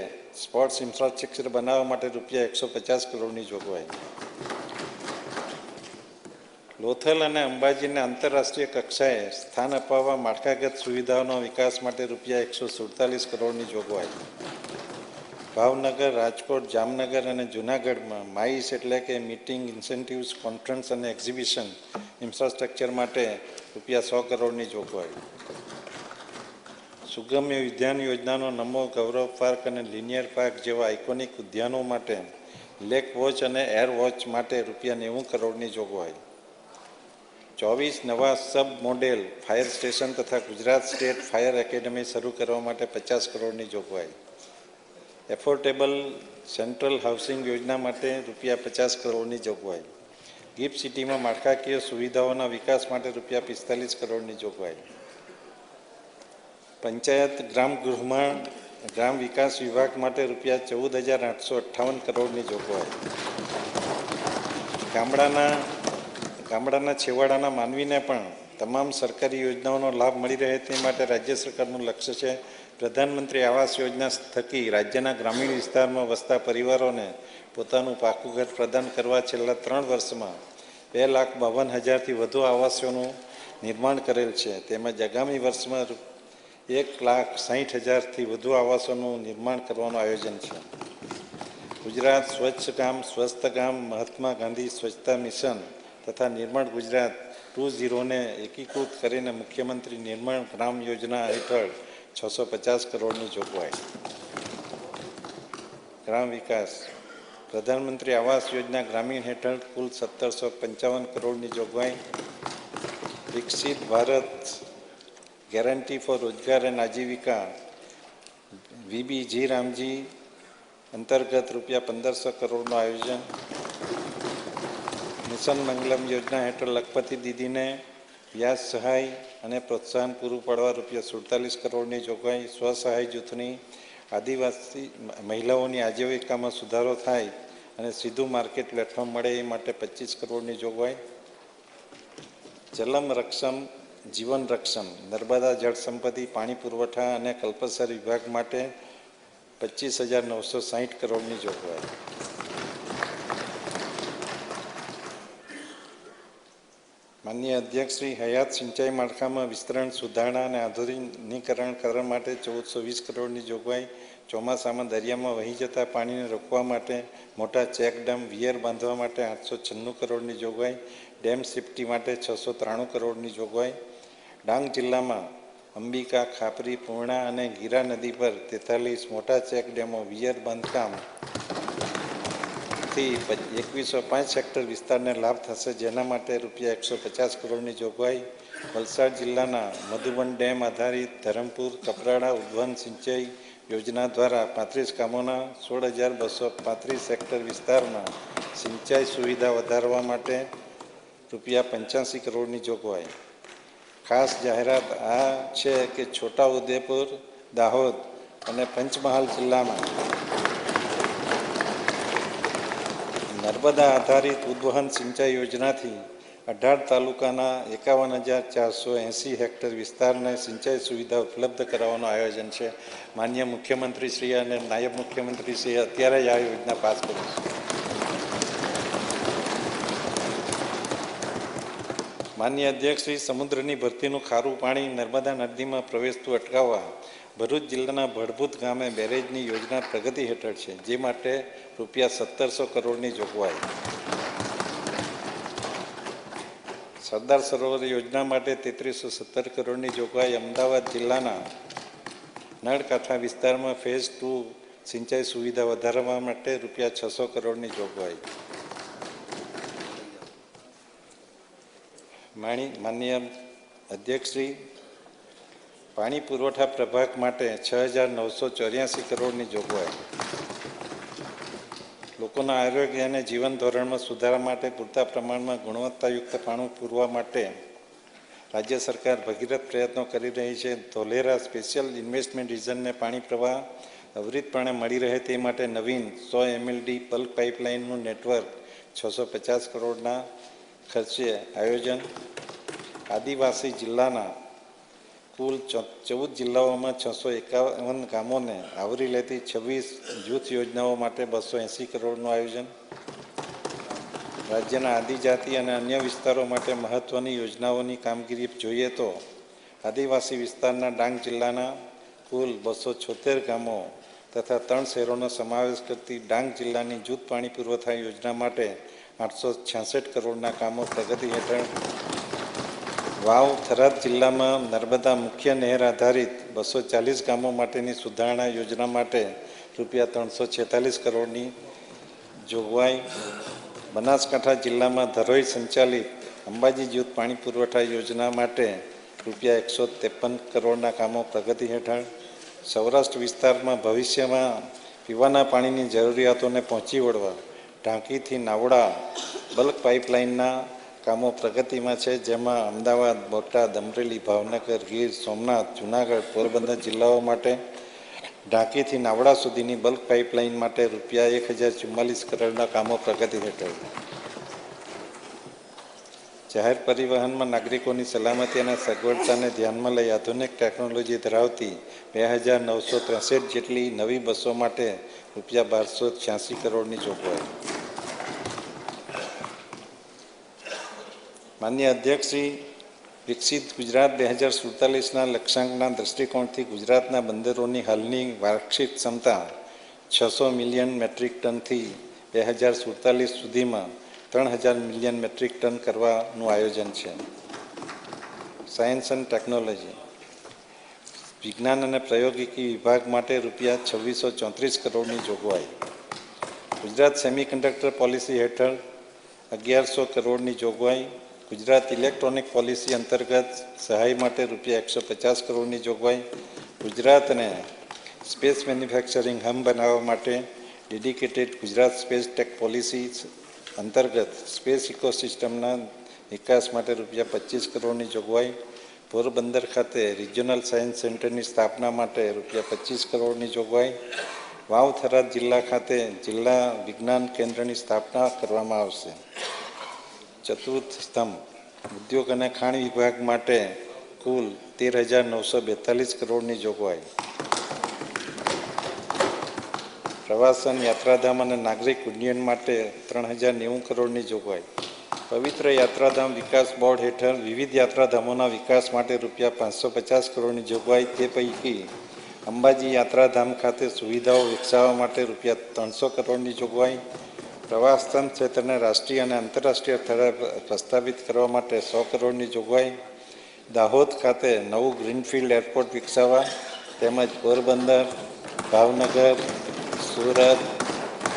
સ્પોર્ટ્સ ઇન્ફ્રાસ્ટ્રક્ચર બનાવવા માટે રૂપિયા 150 કરોડની જોગવાઈ. લોથલ અને અંબાજીને આંતરરાષ્ટ્રીય કક્ષાએ સ્થાન અપાવવા માળખાગત સુવિધાઓના વિકાસ માટે રૂપિયા 147 કરોડની જોગવાઈ. ભાવનગર, રાજકોટ, જામનગર અને જૂનાગઢમાં માઇસ એટલે કે મીટિંગ ઇન્સેન્ટિવ્સ, કોન્ફરન્સ અને એક્ઝિબિશન ઇન્ફ્રાસ્ટ્રક્ચર માટે રૂપિયા 100 કરોડની જોગવાઈ. સુગમ્ય ઉદ્યાન યોજનાનો નમો ગૌરવ પાર્ક અને લિનિયર પાર્ક જેવા આઇકોનિક ઉદ્યાનો માટે લેક વોચ અને એર વોચ માટે રૂપિયા 90 કરોડની જોગવાઈ. 24 નવા સબ મોડેલ ફાયર સ્ટેશન તથા ગુજરાત સ્ટેટ ફાયર એકેડમી શરૂ કરવા માટે 50 કરોડની જોગવાઈ. એફોર્ડેબલ સેન્ટ્રલ હાઉસિંગ યોજના માટે રૂપિયા 50 કરોડની જોગવાઈ. ગિફ્ટ સિટીમાં માળખાકીય સુવિધાઓના વિકાસ માટે રૂપિયા 45 કરોડની જોગવાઈ. પંચાયત ગ્રામ વિકાસ વિભાગ માટે રૂપિયા 14,858 કરોડની જોગવાઈ. ગામડાના છેવાડાના માનવીને પણ તમામ સરકારી યોજનાઓનો લાભ મળી રહે તે માટે રાજ્ય સરકારનું લક્ષ્ય છે. પ્રધાનમંત્રી આવાસ યોજના થકી રાજ્યના ગ્રામીણ વિસ્તારમાં વસતા પરિવારોને પોતાનું પાકું ઘર પ્રદાન કરવા છેલ્લા 3 વર્ષમાં 2,52,000થી વધુ આવાસોનું નિર્માણ કરેલ છે. તેમજ આગામી વર્ષમાં 1,60,000થી વધુ આવાસોનું નિર્માણ કરવાનું આયોજન છે. ગુજરાત સ્વચ્છ ગામ સ્વસ્થ ગામ મહાત્મા ગાંધી સ્વચ્છતા મિશન તથા નિર્મળ ગુજરાત 2.0ને એકીકૃત કરીને મુખ્યમંત્રી નિર્મળ ગ્રામ યોજના હેઠળ 650 કરોડની જોગવાઈ. ગ્રામ વિકાસ પ્રધાનમંત્રી આવાસ યોજના ગ્રામીણ હેઠળ કુલ 1,755 કરોડની જોગવાઈ. વિકસિત ભારત ગેરંટી ફોર રોજગાર અને આજીવિકા વીબીજી રામજી અંતર્ગત રૂપિયા 1,500 કરોડનું આયોજન. મિશન મંગલમ યોજના હેઠળ લખપતિ દીદીને વ્યાજ સહાય અને પ્રોત્સાહન પૂરું પાડવા રૂપિયા 47 કરોડની જોગવાઈ. સ્વસહાય જૂથની આદિવાસી મહિલાઓની આજીવિકામાં સુધારો થાય અને સીધું માર્કેટ પ્લેટફોર્મ મળે એ માટે 25 કરોડની જોગવાઈ. જલમ રક્ષમ જીવન રક્ષમ નર્મદા જળ સંપત્તિ પાણી પુરવઠા અને કલ્પસર વિભાગ માટે 25,960 કરોડની જોગવાઈ. માનનીય અધ્યક્ષ શ્રી હયાત સિંચાઈ માળખામાં વિસ્તરણ સુધારણા અને આધુનિકીકરણ કરવા માટે 1,420 કરોડની જોગવાઈ. ચોમાસામાં દરિયામાં વહી જતા પાણીને રોકવા માટે મોટા ચેક ડેમ વિયર બાંધવા માટે 896 કરોડની જોગવાઈ. ડેમ સેફ્ટી માટે 693 કરોડની જોગવાઈ. ડાંગ જિલ્લામાં અંબિકા, ખાપરી, પૂર્ણા અને ગીરા નદી પર 43 મોટા ચેક ડેમો વિયર બાંધકામથી 2105 હેક્ટર વિસ્તારને લાભ થશે, જેના માટે રૂપિયા 150 કરોડની જોગવાઈ. વલસાડ જિલ્લાના મધુબન ડેમ આધારિત ધરમપુર કપરાડા ઉદ્વહન સિંચાઈ યોજના દ્વારા 35 ગામોના 16,235 હેક્ટર વિસ્તારમાં સિંચાઈ સુવિધા વધારવા માટે રૂપિયા 85 કરોડની જોગવાઈ. ખાસ જાહેરાત આ છે કે છોટાઉદેપુર, દાહોદ અને પંચમહાલ જિલ્લામાં નર્મદા આધારિત ઉદ્વહન સિંચાઈ યોજનાથી 18 તાલુકાના 51,480 હેક્ટર વિસ્તારને સિંચાઈ સુવિધા ઉપલબ્ધ કરાવવાનું આયોજન છે. માનનીય મુખ્યમંત્રી શ્રી અને નાયબ મુખ્યમંત્રી શ્રી અત્યારે જ આ યોજના પાસ કરી છે. માનનીય અધ્યક્ષ શ્રી સમુદ્રની ભરતીનું ખારું પાણી નર્મદા નદીમાં પ્રવેશતું અટકાવવા ભરૂચ જિલ્લાના ભડભૂત ગામે બેરેજની યોજના પ્રગતિ હેઠળ છે, જે માટે રૂપિયા 1,700 કરોડની જોગવાઈ. સરદાર સરોવર યોજના માટે 3,317 કરોડની જોગવાઈ. અમદાવાદ જિલ્લાના નળકાંઠા વિસ્તારમાં ફેઝ 2 સિંચાઈ સુવિધા વધારવા માટે રૂપિયા 600 કરોડની જોગવાઈ. માનનીય અધ્યક્ષશ્રી પાણી પુરવઠા પ્રભાગ માટે 6,984 કરોડની જોગવાઈ. લોકોના આરોગ્ય અને જીવન ધોરણમાં સુધારા માટે પૂરતા પ્રમાણમાં ગુણવત્તાયુક્ત પાણી પૂરવા માટે રાજ્ય સરકાર ભગીરથ પ્રયત્નો કરી રહી છે. ધોલેરા સ્પેશિયલ ઇન્વેસ્ટમેન્ટ રિજનને પાણી પ્રવાહ અવિરતપણે મળી રહે તે માટે નવીન 100 MLD બલ્ક પાઇપલાઇનનું નેટવર્ક 650 કરોડના ખર્ચે આયોજન. આદિવાસી જિલ્લાના કુલ 14 જિલ્લાઓમાં 651 ગામોને આવરી લેતી 26 જૂથ યોજનાઓ માટે 280 કરોડનું આયોજન. રાજ્યના આદિજાતિ અને અન્ય વિસ્તારો માટે મહત્વની યોજનાઓની કામગીરી જોઈએ તો આદિવાસી વિસ્તારના ડાંગ જિલ્લાના કુલ 276 ગામો તથા 3 શહેરોનો સમાવેશ કરતી ડાંગ જિલ્લાની જૂથ પાણી પુરવઠા યોજના માટે 866 કરોડના કામો પ્રગતિ હેઠળ. વાવ થરાદ જિલ્લામાં નર્મદા મુખ્ય નહેર આધારિત 240 ગામો માટેની સુધારણા યોજના માટે રૂપિયા 346 કરોડની જોગવાઈ. બનાસકાંઠા જિલ્લામાં ધરોઈ સંચાલિત અંબાજી જૂથ પાણી પુરવઠા યોજના માટે રૂપિયા 153 કરોડના કામો પ્રગતિ હેઠળ. સૌરાષ્ટ્ર વિસ્તારમાં ભવિષ્યમાં પીવાના પાણીની જરૂરિયાતોને પહોંચી વળવા ઢાંકીથી નાવડા બલ્ક પાઇપલાઇનના કામો પ્રગતિમાં છે, જેમાં અમદાવાદ, બોટાદ, અમરેલી, ભાવનગર, ગીર સોમનાથ, જૂનાગઢ, પોરબંદર જિલ્લાઓ માટે ઢાંકીથી નાવડા સુધીની બલ્ક પાઇપલાઇન માટે રૂપિયા 1044 કરોડના કામો પ્રગતિ હેઠળ. જાહેર પરિવહનમાં નાગરિકોની સલામતી અને સગવડતાને ધ્યાનમાં લઈ આધુનિક ટેકનોલોજી ધરાવતી 2963 જેટલી નવી બસો માટે રૂપિયા 1286 કરોડની જોગવાઈ. માન્ય અધ્યક્ષશ્રી, વિકસિત ગુજરાત 2047ના લક્ષ્યાંકના દૃષ્ટિકોણથી ગુજરાતના બંદરોની હાલની વાર્ષિક ક્ષમતા 600 મિલિયન મેટ્રિક ટનથી 2047 સુધીમાં 3000 મિલિયન મેટ્રિક ટન કરવાનું આયોજન છે. સાયન્સ એન્ડ ટેકનોલોજી વિજ્ઞાન અને પ્રૌદ્યોગિકી વિભાગ માટે રૂપિયા 2634 કરોડની જોગવાઈ. ગુજરાત સેમિકન્ડક્ટર પોલિસી હેઠળ 1100 કરોડની જોગવાઈ. ગુજરાત ઇલેક્ટ્રોનિક પોલિસી અંતર્ગત સહાય માટે રૂપિયા 150 કરોડની જોગવાઈ. ગુજરાતને સ્પેસ મેન્યુફેક્ચરિંગ હબ બનાવવા માટે dedicated Gujarat space tech policy અંતર્ગત સ્પેસ ઇકોસિસ્ટમના વિકાસ માટે રૂપિયા 25 કરોડની જોગવાઈ. પોરબંદર ખાતે રિજિયોનલ સાયન્સ સેન્ટરની સ્થાપના માટે રૂપિયા 25 કરોડની જોગવાઈ. વાવ થરાદ જિલ્લા ખાતે જિલ્લા વિજ્ઞાન કેન્દ્રની સ્થાપના કરવામાં આવશે. ચતુર્થ સ્તંભ ઉદ્યોગ અને ખાણ વિભાગ માટે કુલ 13,942 કરોડની જોગવાઈ. પ્રવાસન, યાત્રાધામ અને નાગરિક ઉડ્ડયન માટે 3,090 કરોડની જોગવાઈ. પવિત્ર યાત્રાધામ વિકાસ બોર્ડ હેઠળ વિવિધ યાત્રાધામોના વિકાસ માટે રૂપિયા 550 કરોડની જોગવાઈ. તે પૈકી અંબાજી યાત્રાધામ ખાતે સુવિધાઓ વિકસાવવા માટે રૂપિયા 300 કરોડની જોગવાઈ. પ્રવાસન ક્ષેત્રને રાષ્ટ્રીય અને આંતરરાષ્ટ્રીય સ્તરે પ્રસ્થાપિત કરવા માટે 100 કરોડની જોગવાઈ. દાહોદ ખાતે નવું ગ્રીનફિલ્ડ એરપોર્ટ વિકસાવવા તેમજ પોરબંદર, ભાવનગર, સુરત,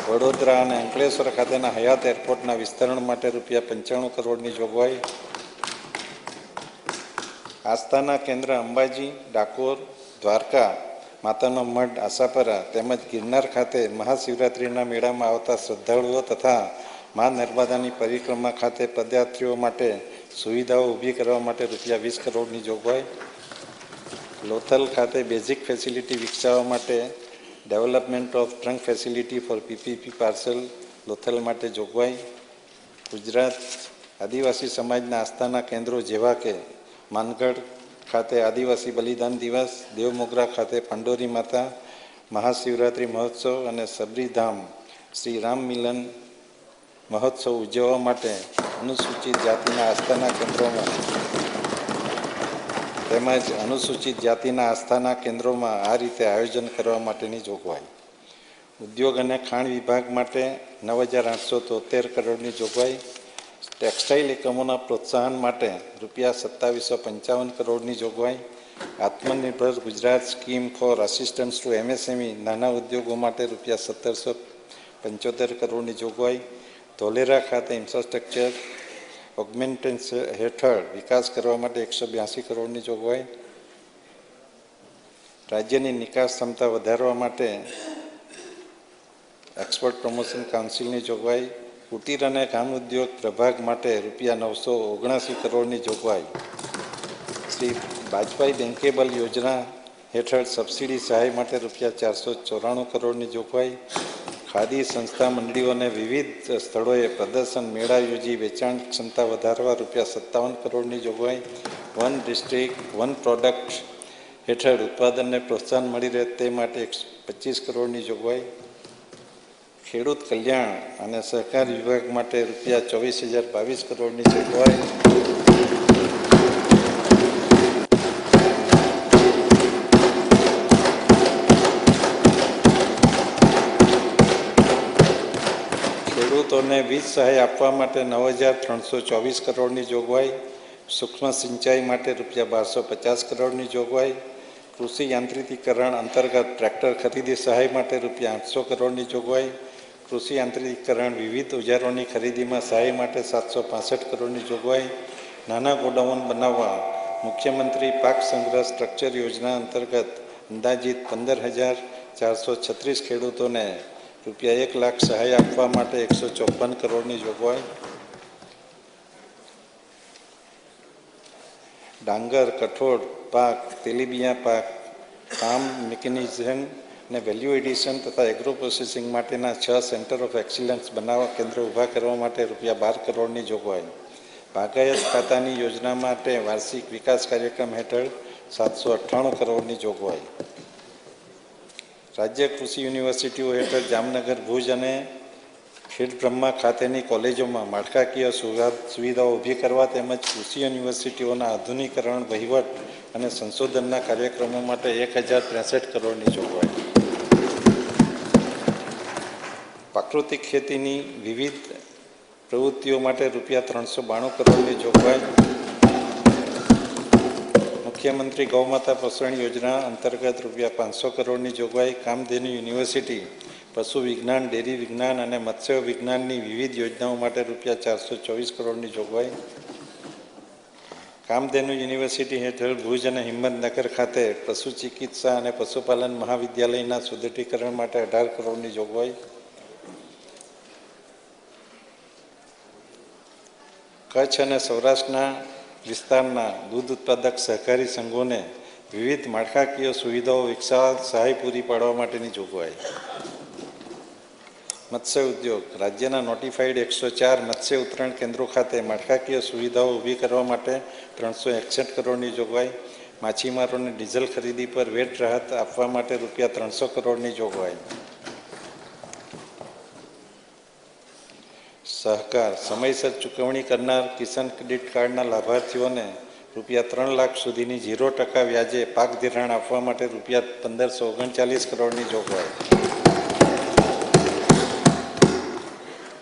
વડોદરા અને અંકલેશ્વર ખાતેના હયાત એરપોર્ટના વિસ્તરણ માટે રૂપિયા 95 કરોડની જોગવાઈ. આસ્થાના કેન્દ્ર અંબાજી, ડાકોર, દ્વારકા, માતાનો મઢ, આશાપરા તેમજ ગિરનાર ખાતે મહાશિવરાત્રિના મેળામાં આવતા શ્રદ્ધાળુઓ તથા મા નર્મદાની પરિક્રમા ખાતે પદયાત્રીઓ માટે સુવિધાઓ ઊભી કરવા માટે રૂપિયા 20 કરોડની જોગવાઈ. લોથલ ખાતે બેઝિક ફેસિલિટી વિકસાવવા માટે development of trunk facility for PPP parcel Lothal માટે જોગવાઈ. ગુજરાત આદિવાસી સમાજના આસ્થાના કેન્દ્રો જેવા કે માનગઢ ખાતે આદિવાસી બલિદાન દિવસ, દેવમોગરા ખાતે પાંડોરી માતા મહાશિવરાત્રિ મહોત્સવ અને સબરીધામ શ્રી રામ મિલન મહોત્સવ ઉજવવા માટે અનુસૂચિત જાતિના આસ્થાના કેન્દ્રોમાં તેમજ અનુસૂચિત જાતિના આસ્થાના કેન્દ્રોમાં આ રીતે આયોજન કરવા માટેની જોગવાઈ. ઉદ્યોગ અને ખાણ વિભાગ માટે 9,873 કરોડની જોગવાઈ. ટેક્સટાઇલ એકમોના પ્રોત્સાહન માટે રૂપિયા 2755 કરોડની જોગવાઈ. Atmanirbhar Gujarat scheme for assistance to MSME નાના ઉદ્યોગો માટે રૂપિયા 1775 કરોડની જોગવાઈ. ધોલેરા ખાતે ઇન્ફ્રાસ્ટ્રક્ચર ઓગમેન્ટેન્સ હેઠળ વિકાસ કરવા માટે 182 કરોડની જોગવાઈ. રાજ્યની નિકાસ ક્ષમતા વધારવા માટે એક્સપોર્ટ પ્રમોશન કાઉન્સિલની જોગવાઈ. કુટીર અને ગ્રામ ઉદ્યોગ પ્રભાગ માટે રૂપિયા 979 કરોડની જોગવાઈ. શ્રી વાજપાઈ બેન્કેબલ યોજના હેઠળ સબસિડી સહાય માટે રૂપિયા 494 કરોડની જોગવાઈ. ખાદી સંસ્થા મંડળીઓને વિવિધ સ્થળોએ પ્રદર્શન મેળા યોજી વેચાણ ક્ષમતા વધારવા ₹57 કરોડની જોગવાઈ. વન ડિસ્ટ્રિક્ટ વન પ્રોડક્ટ હેઠળ ઉત્પાદનને પ્રોત્સાહન મળી રહે તે માટે 25 કરોડની જોગવાઈ. ખેડૂત કલ્યાણ અને સહકાર વિભાગ માટે ₹24,022 કરોડની જોગવાઈ. ખેડૂતોને વીજ સહાય આપવા માટે 9,324 કરોડની જોગવાઈ. સૂક્ષ્મ સિંચાઈ માટે ₹1250 કરોડની જોગવાઈ. કૃષિ યાંત્રિકીકરણ અંતર્ગત ટ્રેક્ટર ખરીદી સહાય માટે ₹800 કરોડની જોગવાઈ. કૃષિ યાંત્રિકીકરણ વિવિધ ઓજારોની ખરીદીમાં સહાય માટે 765 કરોડની જોગવાઈ. નાના ગોડાઉન બનાવવા મુખ્યમંત્રી પાક સંગ્રહ સ્ટ્રક્ચર યોજના અંતર્ગત અંદાજિત 15,436 ખેડૂતોને ₹1 લાખ સહાય આપવા માટે 154 કરોડની જોગવાઈ. ડાંગર, કઠોળ પાક, તેલીબિયાં પાક, ફાર્મ મિકેનિઝમ અને વેલ્યુ એડિશન તથા એગ્રો પ્રોસેસિંગ માટેના 6 સેન્ટર ઓફ એક્સિલન્સ બનાવવા કેન્દ્ર ઊભા કરવા માટે ₹12 કરોડની જોગવાઈ. બાગાયત ખાતાની યોજના માટે વાર્ષિક વિકાસ કાર્યક્રમ હેઠળ 798 કરોડની જોગવાઈ. રાજ્ય કૃષિ યુનિવર્સિટીઓ હેઠળ જામનગર, ભુજ અને ખેડબ્રહ્મા ખાતેની કોલેજોમાં માળખાકીય સુવિધાઓ ઊભી કરવા તેમજ કૃષિ યુનિવર્સિટીઓના આધુનિકરણ, વહીવટ અને સંશોધનના કાર્યક્રમો માટે 1,063 કરોડની જોગવાઈ. પ્રાકૃતિક ખેતીની વિવિધ પ્રવૃત્તિઓ માટે ₹392 કરોડની જોગવાઈ. મુખ્યમંત્રી ગૌમાતા પોષણ યોજના અંતર્ગત ₹500 કરોડની જોગવાઈ. કામધેનુ યુનિવર્સિટી પશુ વિજ્ઞાન, ડેરી વિજ્ઞાન અને મત્સ્ય વિજ્ઞાનની વિવિધ યોજનાઓ માટે ₹424 કરોડની જોગવાઈ. કામધેનુ યુનિવર્સિટી હેઠળ ભુજ અને હિંમતનગર ખાતે પશુ ચિકિત્સા અને પશુપાલન મહાવિદ્યાલયના સુદૃઢીકરણ માટે 18 કરોડની જોગવાઈ. કચ્છ અને સૌરાષ્ટ્રના વિસ્તારના દૂધ ઉત્પાદક સહકારી સંઘોને વિવિધ માળખાકીય સુવિધાઓ વિકસાવવા સહાય પૂરી પાડવા માટેની જોગવાઈ. મત્સ્ય ઉદ્યોગ રાજ્યના નોટિફાઈડ 104 મત્સ્ય ઉતરણ કેન્દ્રો ખાતે માળખાકીય સુવિધાઓ ઊભી કરવા માટે 361 કરોડની જોગવાઈ. માછીમારોને ડીઝલ ખરીદી પર વેટ રાહત આપવા માટે ₹300 કરોડની જોગવાઈ. સહકાર સમયસર ચૂકવણી કરનાર કિસાન ક્રેડિટ કાર્ડના લાભાર્થીઓને ₹3 લાખ સુધીની 0% વ્યાજે પાક ધિરાણ આપવા માટે ₹1,539 કરોડની જોગવાઈ.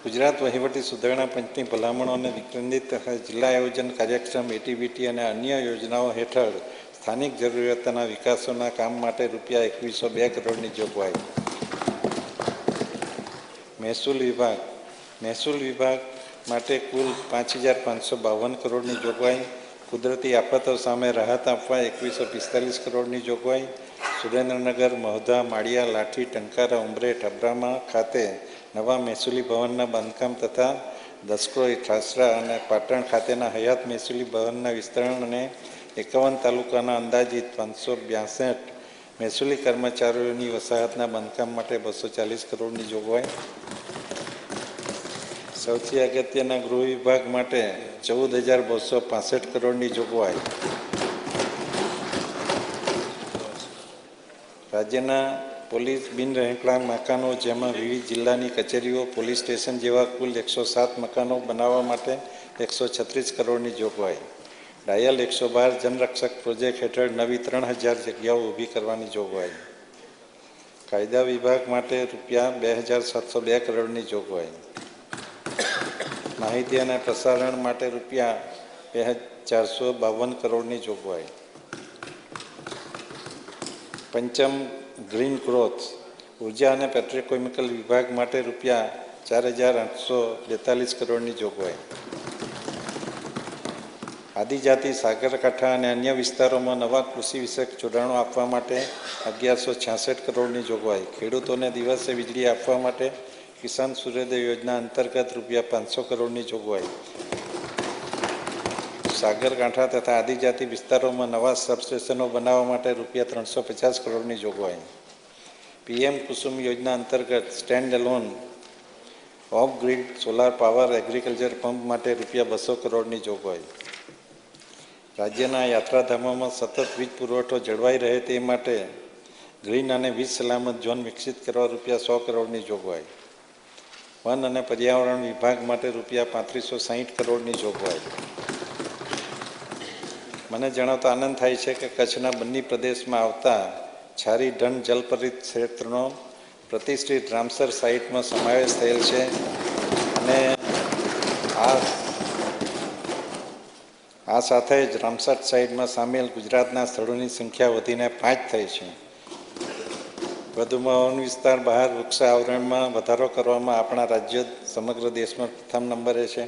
ગુજરાત વહીવટી સુધારણા પંચની ભલામણોને વિકેન્દ્રિત તથા જિલ્લા આયોજન કાર્યક્રમ એટીબીટી અને અન્ય યોજનાઓ હેઠળ સ્થાનિક જરૂરિયાતોના વિકાસોના કામ માટે ₹2102 કરોડની જોગવાઈ. મહેસૂલ વિભાગ માટે કુલ 5,552 કરોડની જોગવાઈ. કુદરતી આફતો સામે રાહત આપવા 2,145 કરોડની જોગવાઈ. સુરેન્દ્રનગર, મહુધા, માળિયા, લાઠી, ટંકારા, ઉમરેઠ, અબ્રામા ખાતે નવા મહેસૂલી ભવનના બાંધકામ તથા દસક્રોઈ, ઠાસરા અને પાટણ ખાતેના હયાત મહેસૂલી ભવનના વિસ્તરણ અને 51 તાલુકાના અંદાજિત 562 મહેસૂલી કર્મચારીઓની વસાહતના બાંધકામ માટે 240 કરોડની જોગવાઈ. સૌથી અગત્યના ગૃહ વિભાગ માટે 14,265 કરોડની જોગવાઈ. રાજ્યના પોલીસ બિન રહેણાંક મકાનો જેમાં વિવિધ જિલ્લાની કચેરીઓ, પોલીસ સ્ટેશન જેવા કુલ 107 મકાનો બનાવવા માટે 136 કરોડની જોગવાઈ. ડાયલ 112 જનરક્ષક પ્રોજેક્ટ હેઠળ નવી 3,000 જગ્યાઓ ઊભી કરવાની જોગવાઈ. કાયદા વિભાગ માટે ₹2,702 કરોડની જોગવાઈ. માહિતી અને પ્રસારણ માટે ₹2,452 કરોડની જોગવાઈ. પંચમ ગ્રીન ગ્રોથ ઉર્જા અને પેટ્રોકેમિકલ વિભાગ માટે ₹4,842 કરોડની જોગવાઈ. આદિજાતિ સાગરકાંઠા અને અન્ય વિસ્તારોમાં નવા કૃષિ વિષયક જોડાણો આપવા માટે 1,166 કરોડની જોગવાઈ. ખેડૂતોને દિવસે વીજળી આપવા માટે કિસાન સૂર્યોદય યોજના અંતર્ગત ₹500 કરોડની જોગવાઈ. સાગરકાંઠા તથા આદિજાતિ વિસ્તારોમાં નવા સબસ્ટેશનો બનાવવા માટે ₹350 કરોડની જોગવાઈ. પીએમ કુસુમ યોજના અંતર્ગત stand alone of grid solar power agriculture pump માટે ₹200 કરોડની જોગવાઈ. રાજ્યના યાત્રાધામોમાં સતત વીજ પુરવઠો જળવાઈ રહે તે માટે ગ્રીન અને વીજ સલામત ઝોન વિકસિત કરવા ₹100 કરોડની જોગવાઈ. વન અને પર્યાવરણ વિભાગ માટે ₹3560 કરોડની જોગવાઈ. મને જણાવતા આનંદ થાય છે કે કચ્છના બન્ની પ્રદેશમાં આવતા છારી ઢંઢ જલપરિત ક્ષેત્રનો પ્રતિષ્ઠિત રામસર સાઇટમાં સમાવેશ થયેલ છે અને આ સાથે જ રામસર સાઇટમાં સામેલ ગુજરાતના સ્થળોની સંખ્યા વધીને 5 થઈ છે. વધુમાં વન વિસ્તાર બહાર વૃક્ષ આવરણમાં વધારો કરવામાં આપણા રાજ્ય સમગ્ર દેશમાં પ્રથમ નંબરે છે.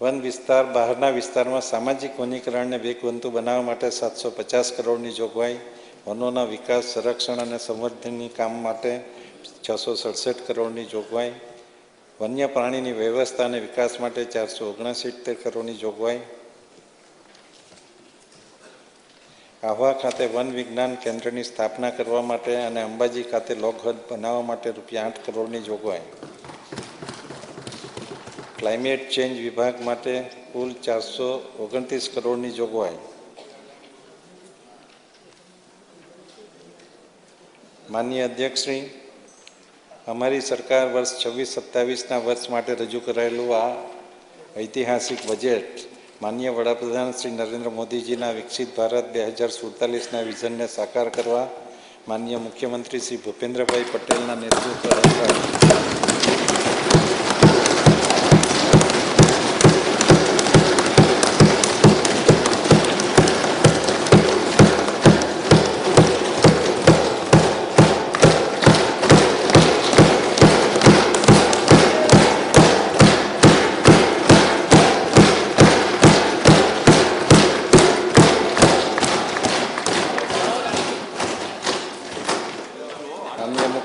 વન વિસ્તાર બહારના વિસ્તારમાં સામાજિક વનીકરણને વેગવંતુ બનાવવા માટે 750 કરોડની જોગવાઈ. વનોના વિકાસ, સંરક્ષણ અને સંવર્ધનની કામ માટે 667 કરોડની જોગવાઈ. વન્ય પ્રાણીની વ્યવસ્થા અને વિકાસ માટે 469 કરોડની જોગવાઈ. આહવા ખાતે વન વિજ્ઞાન કેન્દ્રની સ્થાપના કરવા માટે અને અંબાજી ખાતે લોક હદ બનાવવા માટે ₹8 કરોડની જોગવાઈ. ક્લાઇમેટ ચેન્જ વિભાગ માટે કુલ 429 કરોડની જોગવાઈ. માનનીય અધ્યક્ષશ્રી, અમારી સરકાર વર્ષ 26-27ના વર્ષ માટે રજૂ કરાયેલું આ ઐતિહાસિક બજેટ માનનીય વડાપ્રધાન શ્રી નરેન્દ્ર મોદીજીના વિકસિત ભારત 2047ના વિઝનને સાકાર કરવા માનનીય મુખ્યમંત્રી શ્રી ભૂપેન્દ્રભાઈ પટેલના નેતૃત્વ હેઠળ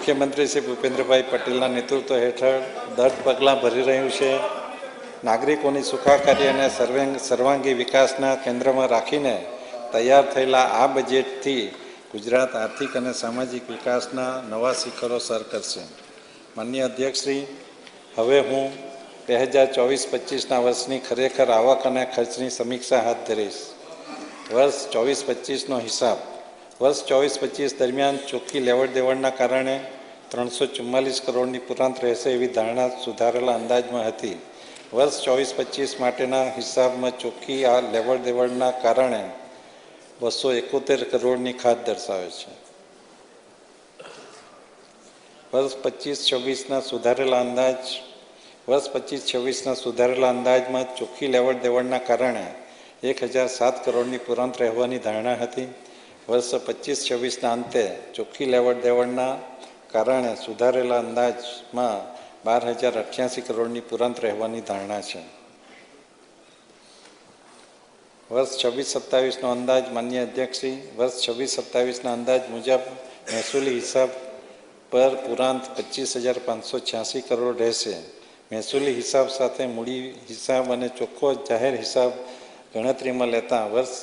મુખ્યમંત્રી શ્રી ભૂપેન્દ્રભાઈ પટેલના નેતૃત્વ હેઠળ દઢ પગલાં ભરી રહ્યું છે. નાગરિકોની સુખાકારી અને સર્વાંગી વિકાસના કેન્દ્રમાં રાખીને તૈયાર થયેલા આ બજેટથી ગુજરાત આર્થિક અને સામાજિક વિકાસના નવા શિખરો સર કરશે. માનનીય અધ્યક્ષશ્રી, હવે હું 2024-25ના વર્ષની ખરેખર આવક અને ખર્ચની સમીક્ષા હાથ ધરીશ. વર્ષ 24-25નો હિસાબ. વર્ષ 24-25 દરમિયાન ચોખ્ખી લેવડ દેવડના કારણે 344 કરોડની પુરાંત રહેશે એવી ધારણા સુધારેલા અંદાજમાં હતી. વર્ષ 24-25 માટેના હિસાબમાં ચોખ્ખી આ લેવડ દેવડના કારણે 271 કરોડની ખાત દર્શાવે છે. વર્ષ 25-26ના સુધારેલા અંદાજમાં ચોખ્ખી લેવડ દેવડના કારણે 1007 કરોડની પુરાંત રહેવાની ધારણા હતી. વર્ષ 25-26ના અંતે ચોખ્ખી લેવડ દેવડના કારણે સુધારેલા અંદાજમાં 12,088 કરોડની પુરાંત રહેવાની ધારણા છે. વર્ષ 26-27નો અંદાજ. માન્ય અધ્યક્ષશ્રી, વર્ષ 26-27ના અંદાજ મુજબ મહેસૂલી હિસાબ પર પુરાંત 25,586 કરોડ રહેશે. મહેસૂલી હિસાબ સાથે મૂડી હિસાબ અને ચોખ્ખો જાહેર હિસાબ ગણતરીમાં લેતા વર્ષ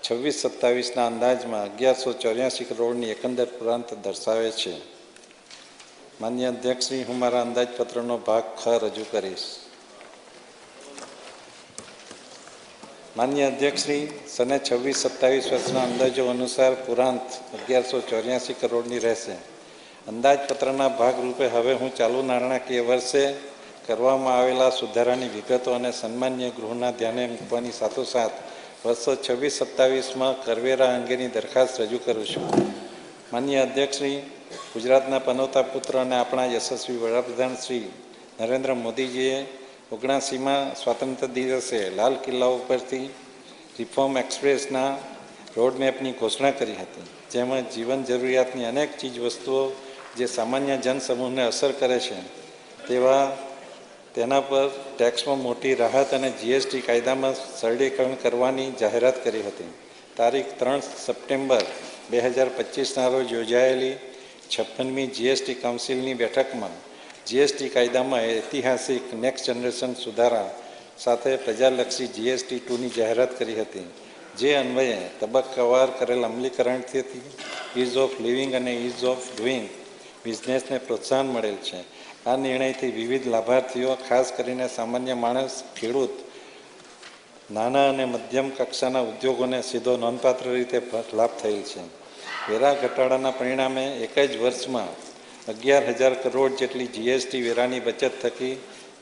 26-27ના અંદાજમાં 1,184 કરોડની એકંદર પુરાંત દર્શાવે છે. માન્ય અધ્યક્ષશ્રી, હું મારા અંદાજપત્રનો ભાગ ખ રજૂ કરીશ. માન્ય અધ્યક્ષશ્રી, સને 26-27 વર્ષના અંદાજો અનુસાર પુરાંત 1,184 કરોડની રહેશે. અંદાજપત્રના ભાગરૂપે હવે હું ચાલુ નાણાકીય વર્ષે કરવામાં આવેલા સુધારાની વિગતો અને સન્માન્ય ગૃહના ધ્યાને મૂકવાની સાથોસાથ વર્ષો 26-27માં કરવેરા અંગેની દરખાસ્ત રજૂ કરું છું. માન્ય અધ્યક્ષશ્રી, ગુજરાતના પનોતા પુત્ર અને આપણા યશસ્વી વડાપ્રધાન શ્રી નરેન્દ્ર મોદીજીએ 79માં સ્વાતંત્ર્ય દિવસે લાલ કિલ્લા ઉપરથી રિફોર્મ એક્સપ્રેસના રોડમેપની ઘોષણા કરી હતી, જેમાં જીવન જરૂરિયાતની અનેક ચીજ વસ્તુઓ જે સામાન્ય જનસમૂહને અસર કરે છે તેના પર ટેક્સમાં મોટી રાહત અને જીએસટી કાયદામાં સરળીકરણ કરવાની જાહેરાત કરી હતી. તારીખ 3 સપ્ટેમ્બર 2025ના રોજ યોજાયેલી 56મી જીએસટી કાઉન્સિલની બેઠકમાં જીએસટી કાયદામાં ઐતિહાસિક નેક્સ્ટ જનરેશન સુધારા સાથે પ્રજાલક્ષી GST 2ની જાહેરાત કરી હતી, જે અન્વયે તબક્કાવાર કરેલ અમલીકરણથી ઇઝ ઓફ લિવિંગ અને ઇઝ ઓફ ડુઈંગ બિઝનેસને પ્રોત્સાહન મળેલ છે. આ નિર્ણયથી વિવિધ લાભાર્થીઓ, ખાસ કરીને સામાન્ય માણસ, ખેડૂત, નાના અને મધ્યમ કક્ષાના ઉદ્યોગોને સીધો નોંધપાત્ર રીતે લાભ થયેલ છે. વેરા ઘટાડાના પરિણામે એક જ વર્ષમાં 11,000 કરોડ જેટલી જીએસટી વેરાની બચત થકી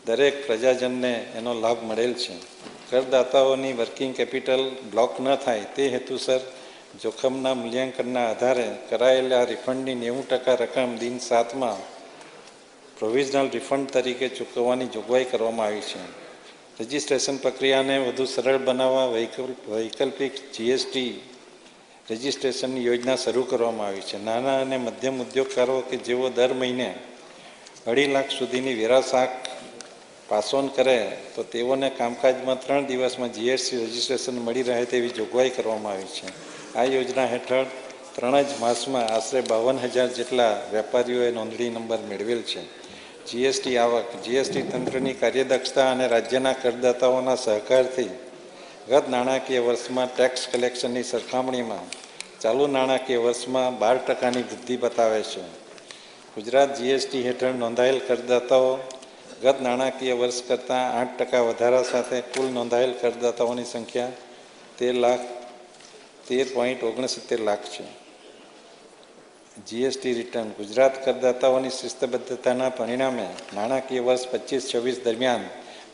દરેક પ્રજાજનને એનો લાભ મળેલ છે. કરદાતાઓની વર્કિંગ કેપિટલ બ્લોક ન થાય તે હેતુસર જોખમના મૂલ્યાંકનના આધારે કરાયેલા રિફંડની 90% રકમ દિન 7માં પ્રોવિઝનલ રિફંડ તરીકે ચૂકવવાની જોગવાઈ કરવામાં આવી છે. રજિસ્ટ્રેશન પ્રક્રિયાને વધુ સરળ બનાવવા વૈકલ્પિક જીએસટી રજિસ્ટ્રેશનની યોજના શરૂ કરવામાં આવી છે. નાના અને મધ્યમ ઉદ્યોગકારો કે જેઓ દર મહિને 2.5 લાખ સુધીની વેરા શાખ પાસ ઓન કરે તો તેઓને કામકાજમાં 3 દિવસમાં જીએસટી રજિસ્ટ્રેશન મળી રહે તેવી જોગવાઈ કરવામાં આવી છે. આ યોજના હેઠળ 3 જ માસમાં આશરે 52,000 જેટલા વેપારીઓએ નોંધણી નંબર મેળવેલ છે. જીએસટી આવક જીએસટી તંત્રની કાર્યદક્ષતા અને રાજ્યના કરદાતાઓના સહકારથી ગત નાણાકીય વર્ષમાં ટેક્સ કલેક્શનની સરખામણીમાં ચાલુ નાણાકીય વર્ષમાં 12%ની વૃદ્ધિ બતાવે છે. ગુજરાત જીએસટી હેઠળ નોંધાયેલ કરદાતાઓ ગત નાણાકીય વર્ષ કરતાં 8% વધારા સાથે કુલ નોંધાયેલ કરદાતાઓની સંખ્યા 13.69 લાખ છે. જીએસટી રિટર્ન ગુજરાત કરદાતાઓની શિસ્તબદ્ધતાના પરિણામે નાણાકીય વર્ષ 25-26 દરમિયાન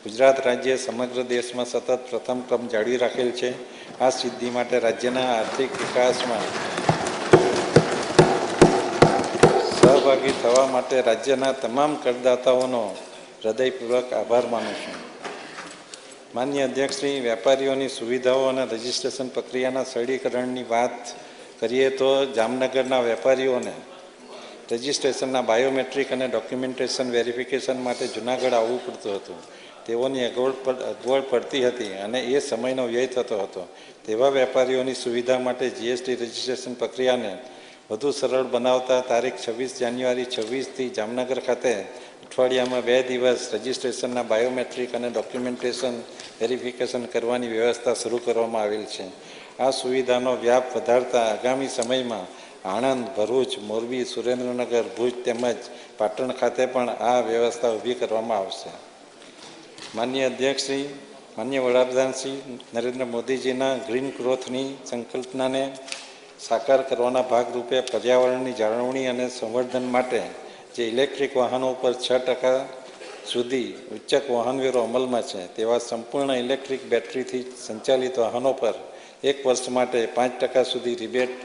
ગુજરાત રાજ્ય સમગ્ર દેશમાં સતત પ્રથમ ક્રમ જાળવી રાખેલ છે. આ સિદ્ધિ માટે રાજ્યના આર્થિક વિકાસમાં સહભાગી થવા માટે રાજ્યના તમામ કરદાતાઓનો હૃદયપૂર્વક આભાર માનું છું. માન્ય અધ્યક્ષશ્રી, વેપારીઓની સુવિધાઓ અને રજિસ્ટ્રેશન પ્રક્રિયાના સરળીકરણની વાત કરીએ તો જામનગરના વેપારીઓને રજિસ્ટ્રેશનના બાયોમેટ્રિક અને ડોક્યુમેન્ટેશન વેરિફિકેશન માટે જૂનાગઢ આવવું પડતું હતું. તેઓની અગવડ પડતી હતી અને એ સમયનો વ્યય થતો હતો. તેવા વેપારીઓની સુવિધા માટે જીએસટી રજિસ્ટ્રેશન પ્રક્રિયાને વધુ સરળ બનાવતા તારીખ 26 જાન્યુઆરી 26થી જામનગર ખાતે અઠવાડિયામાં 2 દિવસ રજિસ્ટ્રેશનના બાયોમેટ્રિક અને ડોક્યુમેન્ટેશન વેરિફિકેશન કરવાની વ્યવસ્થા શરૂ કરવામાં આવેલ છે. આ સુવિધાનો વ્યાપ વધારતા આગામી સમયમાં આણંદ, ભરૂચ, મોરબી, સુરેન્દ્રનગર, ભુજ તેમજ પાટણ ખાતે પણ આ વ્યવસ્થા ઊભી કરવામાં આવશે. માન્ય અધ્યક્ષશ્રી, માન્ય વડાપ્રધાનશ્રી નરેન્દ્ર મોદીજીના ગ્રીન ગ્રોથની સંકલ્પનાને સાકાર કરવાના ભાગરૂપે પર્યાવરણની જાળવણી અને સંવર્ધન માટે જે ઇલેક્ટ્રિક વાહનો ઉપર 6% સુધી ઉચ્ચક વાહનવેરો અમલમાં છે તેવા સંપૂર્ણ ઇલેક્ટ્રિક બેટરીથી સંચાલિત વાહનો પર 1 વર્ષ માટે 5% સુધી રિબેટ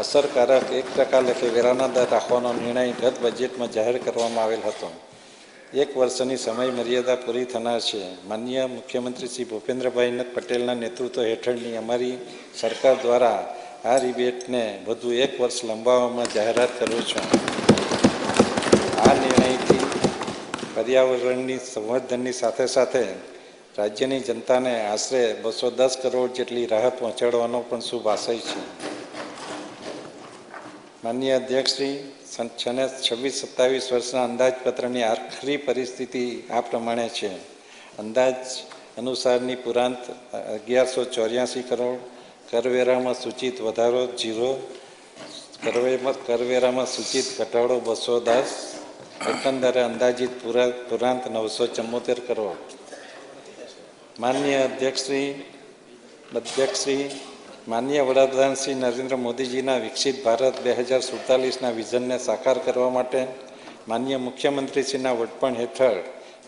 અસરકારક 1% લેખે વેરાના દર રાખવાનો નિર્ણય ગત બજેટમાં જાહેર કરવામાં આવેલ હતો. 1 વર્ષની સમય મર્યાદા પૂરી થનાર છે. માનનીય મુખ્યમંત્રી શ્રી ભૂપેન્દ્રભાઈ પટેલના નેતૃત્વ હેઠળની અમારી સરકાર દ્વારા આ રિબેટને વધુ 1 વર્ષ લંબાવવામાં જાહેરાત કરું છું. આ નિર્ણયથી પર્યાવરણની સંવર્ધનની સાથે સાથે રાજ્યની જનતાને આશરે 210 કરોડ જેટલી રાહત પહોંચાડવાનો પણ શુભ આશય છે. માનનીય અધ્યક્ષશ્રી, 26-27 વર્ષના અંદાજપત્રની આખરી પરિસ્થિતિ આ પ્રમાણે છે. અંદાજ અનુસારની પુરાંત 1184 કરોડ, કરવેરામાં સૂચિત વધારો 0, કરવેરામાં સૂચિત ઘટાડો 210, એકંદરે અંદાજિત પુરાંત 974 કરોડ. માનનીય અધ્યક્ષશ્રી, માનનીય વડાપ્રધાન શ્રી નરેન્દ્ર મોદીજીના વિકસિત ભારત 2047ના વિઝનને સાકાર કરવા માટે માનનીય મુખ્યમંત્રીશ્રીના વડપણ હેઠળ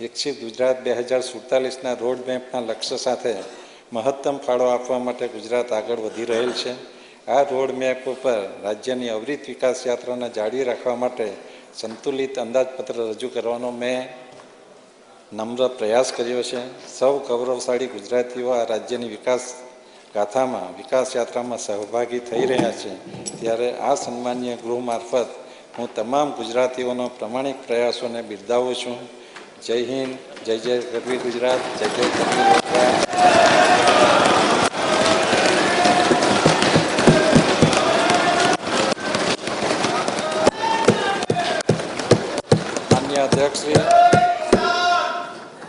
વિકસિત ગુજરાત 2047ના રોડમેપના લક્ષ્ય સાથે મહત્તમ ફાળો આપવા માટે ગુજરાત આગળ વધી રહેલ છે. આ રોડમેપ ઉપર રાજ્યની અવિરત વિકાસ યાત્રાને જાળવી રાખવા માટે સંતુલિત અંદાજપત્ર રજૂ કરવાનો મેં નમ્ર પ્રયાસ કર્યો છે. સૌ ગૌરવશાળી ગુજરાતીઓ આ રાજ્યની વિકાસ ગાથામાં, વિકાસ યાત્રામાં સહભાગી થઈ રહ્યા છે ત્યારે આ સન્માનીય ગૃહ મારફત હું તમામ ગુજરાતીઓનો પ્રમાણિક પ્રયાસોને બિરદાવું છું. જય હિન્દ, જય જય ગરવી ગુજરાત, જય જય ગરવી ગુજરાત.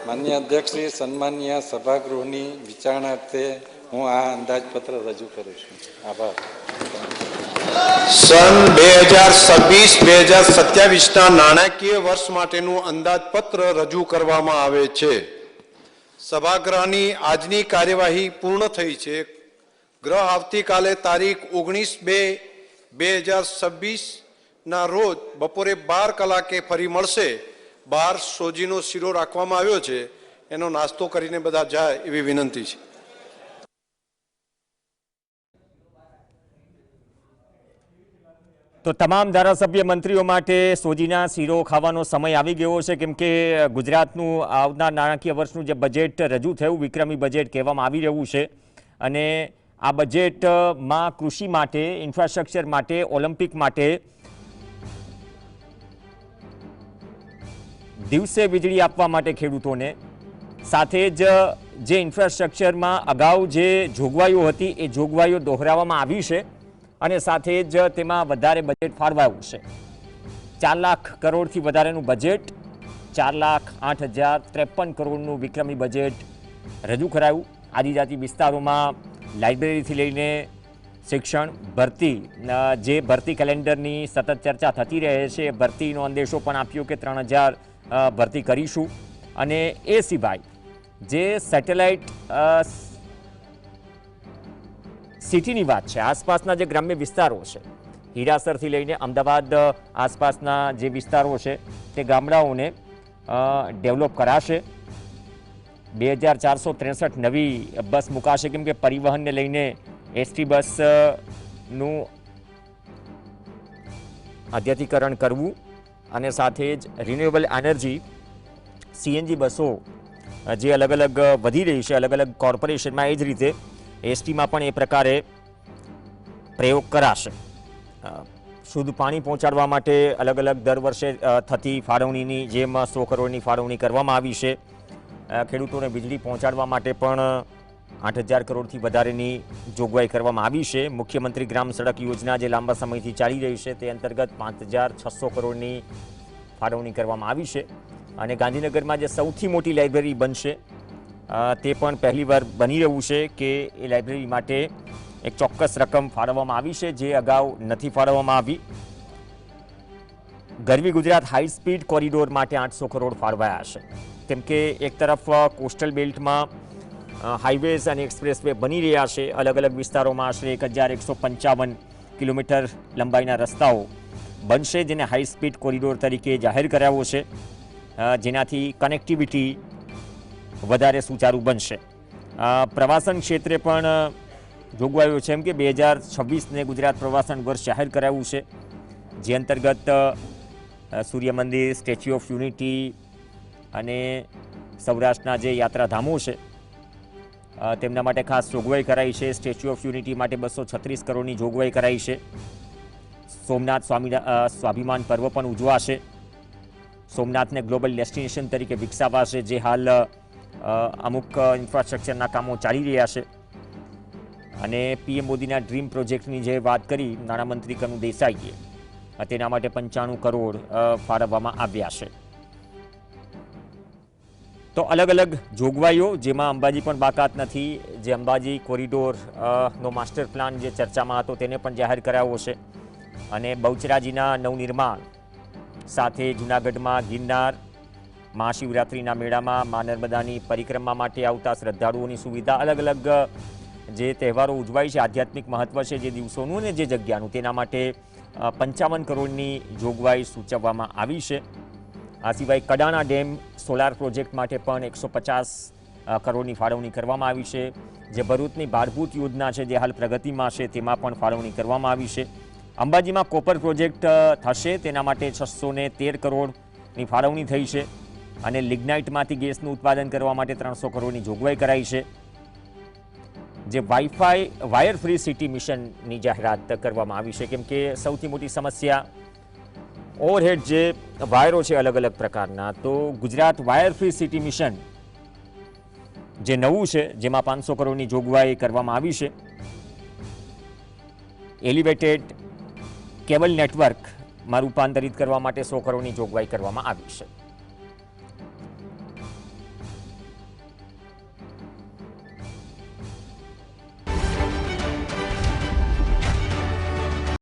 માન્ય અધ્યક્ષશ્રી, સન્માનીય સભાગૃહની વિચારણાર્થે હું આ અંદાજપત્ર રજૂ કરું છું. આભાર. સન 2026-2027ના નાણાકીય વર્ષ માટેનું અંદાજપત્ર રજૂ કરવામાં આવે છે. સભાગૃહની આજની કાર્યવાહી પૂર્ણ થઈ છે. ગૃહ આવતીકાલે તારીખ 19/2/2026ના રોજ બપોરે 12 કલાકે ફરી મળશે. બહાર સોજીનો શીરો રાખવામાં આવ્યો છે, એનો નાસ્તો કરીને બધા જાય એવી વિનંતી છે. તો તમામ ધારાસભ્ય મંત્રીઓ માટે સોજીના શીરો ખાવાનો સમય આવી ગયો છે, કેમ કે ગુજરાતનું આવનાર નાણાકીય વર્ષનું જે બજેટ રજૂ થયું વિક્રમી બજેટ કહેવામાં આવી રહ્યું છે, અને આ બજેટમાં કૃષિ માટે, ઇન્ફ્રાસ્ટ્રક્ચર માટે, ઓલિમ્પિક માટે, દિવસે વીજળી આપવા માટે ખેડૂતોને, સાથે જ જે ઇન્ફ્રાસ્ટ્રક્ચરમાં અગાઉ જે જોગવાઈઓ હતી એ જોગવાઈઓ દોહરાવવામાં આવી છે, અને સાથે જ તેમાં વધારે બજેટ ફાળવાયું છે. 4 લાખ કરોડથી વધારેનું બજેટ, 4,08,053 કરોડનું વિક્રમી બજેટ રજૂ કરાયું. આદિજાતિ વિસ્તારોમાં લાઇબ્રેરીથી લઈને શિક્ષણ, ભરતી, જે ભરતી કેલેન્ડરની સતત ચર્ચા થતી રહે છે, ભરતીનો અંદેશો પણ આપ્યો કે 3,000 ભરતી કરીશું. અને એ સિવાય જે સેટેલાઇટ સિટીની વાત છે, આસપાસના જે ગ્રામ્ય વિસ્તારો છે, હીરાસરથી લઈને અમદાવાદ આસપાસના જે વિસ્તારો છે તે ગામડાઓને ડેવલપ કરાશે. 2,463 નવી બસ મુકાશે, કેમ કે પરિવહનને લઈને એસટી બસનું આધુનિકીકરણ કરવું, અને સાથે જ રિન્યુએબલ એનર્જી સીએનજી બસો જે અલગ અલગ વધી રહી છે અલગ અલગ કોર્પોરેશનમાં, એ જ રીતે એસટીમાં પણ એ પ્રકારે પ્રયોગ કરાશે. શુદ્ધ પાણી પહોંચાડવા માટે અલગ અલગ દર વર્ષે થતી ફાળવણીની જેમ 100 કરોડની ફાળવણી કરવામાં આવી છે. ખેડૂતોને વીજળી પહોંચાડવા માટે પણ 8,000 કરોડથી વધારેની જોગવાઈ કરવામાં આવી છે. મુખ્યમંત્રી ગ્રામ સડક યોજના જે લાંબા સમયથી ચાલી રહી છે તે અંતર્ગત 5,600 કરોડની ફાળવણી કરવામાં આવી છે. અને ગાંધીનગરમાં જે સૌથી મોટી લાઇબ્રેરી બનશે તે પણ પહેલીવાર બની રહ્યું છે કે એ લાઇબ્રેરી માટે એક ચોક્કસ રકમ ફાળવવામાં આવી છે, જે અગાઉ નથી ફાળવવામાં આવી. ગરવી ગુજરાત હાઈ સ્પીડ કોરિડોર માટે 800 કરોડ ફાળવાયા છે, કેમ કે એક તરફ કોસ્ટલ બેલ્ટમાં હાઈવેઝ અને એક્સપ્રેસ વે બની રહ્યા છે. અલગ અલગ વિસ્તારોમાં આશરે 1,155 કિલોમીટર લંબાઈના રસ્તાઓ બનશે, જેને હાઈ સ્પીડ કોરિડોર તરીકે જાહેર કરાયો છે, જેનાથી કનેક્ટિવિટી વધારે સુચારું બનશે. પ્રવાસન ક્ષેત્રે પણ જોગવાઈઓ છે, એમ કે 2026ને ગુજરાત પ્રવાસન વર્ષ જાહેર કરાયું છે, જે અંતર્ગત સૂર્ય મંદિર, સ્ટેચ્યુ ઓફ યુનિટી અને સૌરાષ્ટ્રના જે યાત્રાધામો છે તેમના માટે ખાસ જોગવાઈ કરાઈ છે. સ્ટેચ્યુ ઓફ યુનિટી માટે 236 કરોડની જોગવાઈ કરાઈ છે. સોમનાથ સ્વાભિમાન પર્વ પણ ઉજવાશે. સોમનાથને ગ્લોબલ ડેસ્ટિનેશન તરીકે વિકસાવાશે, જે હાલ અમુક ઇન્ફ્રાસ્ટ્રક્ચરના કામો ચાલી રહ્યા છે. અને પીએમ મોદીના ડ્રીમ પ્રોજેક્ટની જે વાત કરી નાણામંત્રી કનુ દેસાઈએ, તેના માટે 95 કરોડ ફાળવવામાં આવ્યા છે. તો અલગ અલગ જોગવાઈઓ, જેમાં અંબાજી પણ બાકાત નથી. જે અંબાજી કોરિડોરનો માસ્ટર પ્લાન જે ચર્ચામાં હતો તેને પણ જાહેર કરાયો છે. અને બહુચરાજીના નવનિર્માણ સાથે જૂનાગઢમાં ગિરનાર, મહાશિવરાત્રિના મેળામાં મા નર્મદાની પરિક્રમા માટે આવતા શ્રદ્ધાળુઓની સુવિધા, અલગ અલગ જે તહેવારો ઉજવાય છે, આધ્યાત્મિક મહત્વ છે જે દિવસોનું અને જે જગ્યાનું, તેના માટે 55 કરોડની જોગવાઈ સૂચવવામાં આવી છે. આ સિવાય કડાણા ડેમ સોલાર પ્રોજેક્ટ માટે પણ 150 કરોડની ફાળવણી કરવામાં આવી છે. જે ભરૂચની ભાડભૂત યોજના છે જે હાલ પ્રગતિમાં છે, તેમાં પણ ફાળવણી કરવામાં આવી છે. અંબાજીમાં કોપર પ્રોજેક્ટ થશે, તેના માટે 613 કરોડની ફાળવણી થઈ છે. અને લિગ્નાઇટમાંથી ગેસનું ઉત્પાદન કરવા માટે 300 કરોડની જોગવાઈ કરાઈ છે. જે વાઇફાઈ વાયર ફ્રી સિટી મિશનની જાહેરાત કરવામાં આવી છે, કેમ કે સૌથી મોટી સમસ્યા ઓવરહેડ જે વાયરો છે અલગ અલગ પ્રકારના, તો Gujarat wire free city mission જે નવું છે, જેમાં 500 કરોડની જોગવાઈ કરવામાં આવી છે. એલિવેટેડ કેબલ નેટવર્કમાં રૂપાંતરિત કરવા માટે 100 કરોડની જોગવાઈ કરવામાં આવી છે.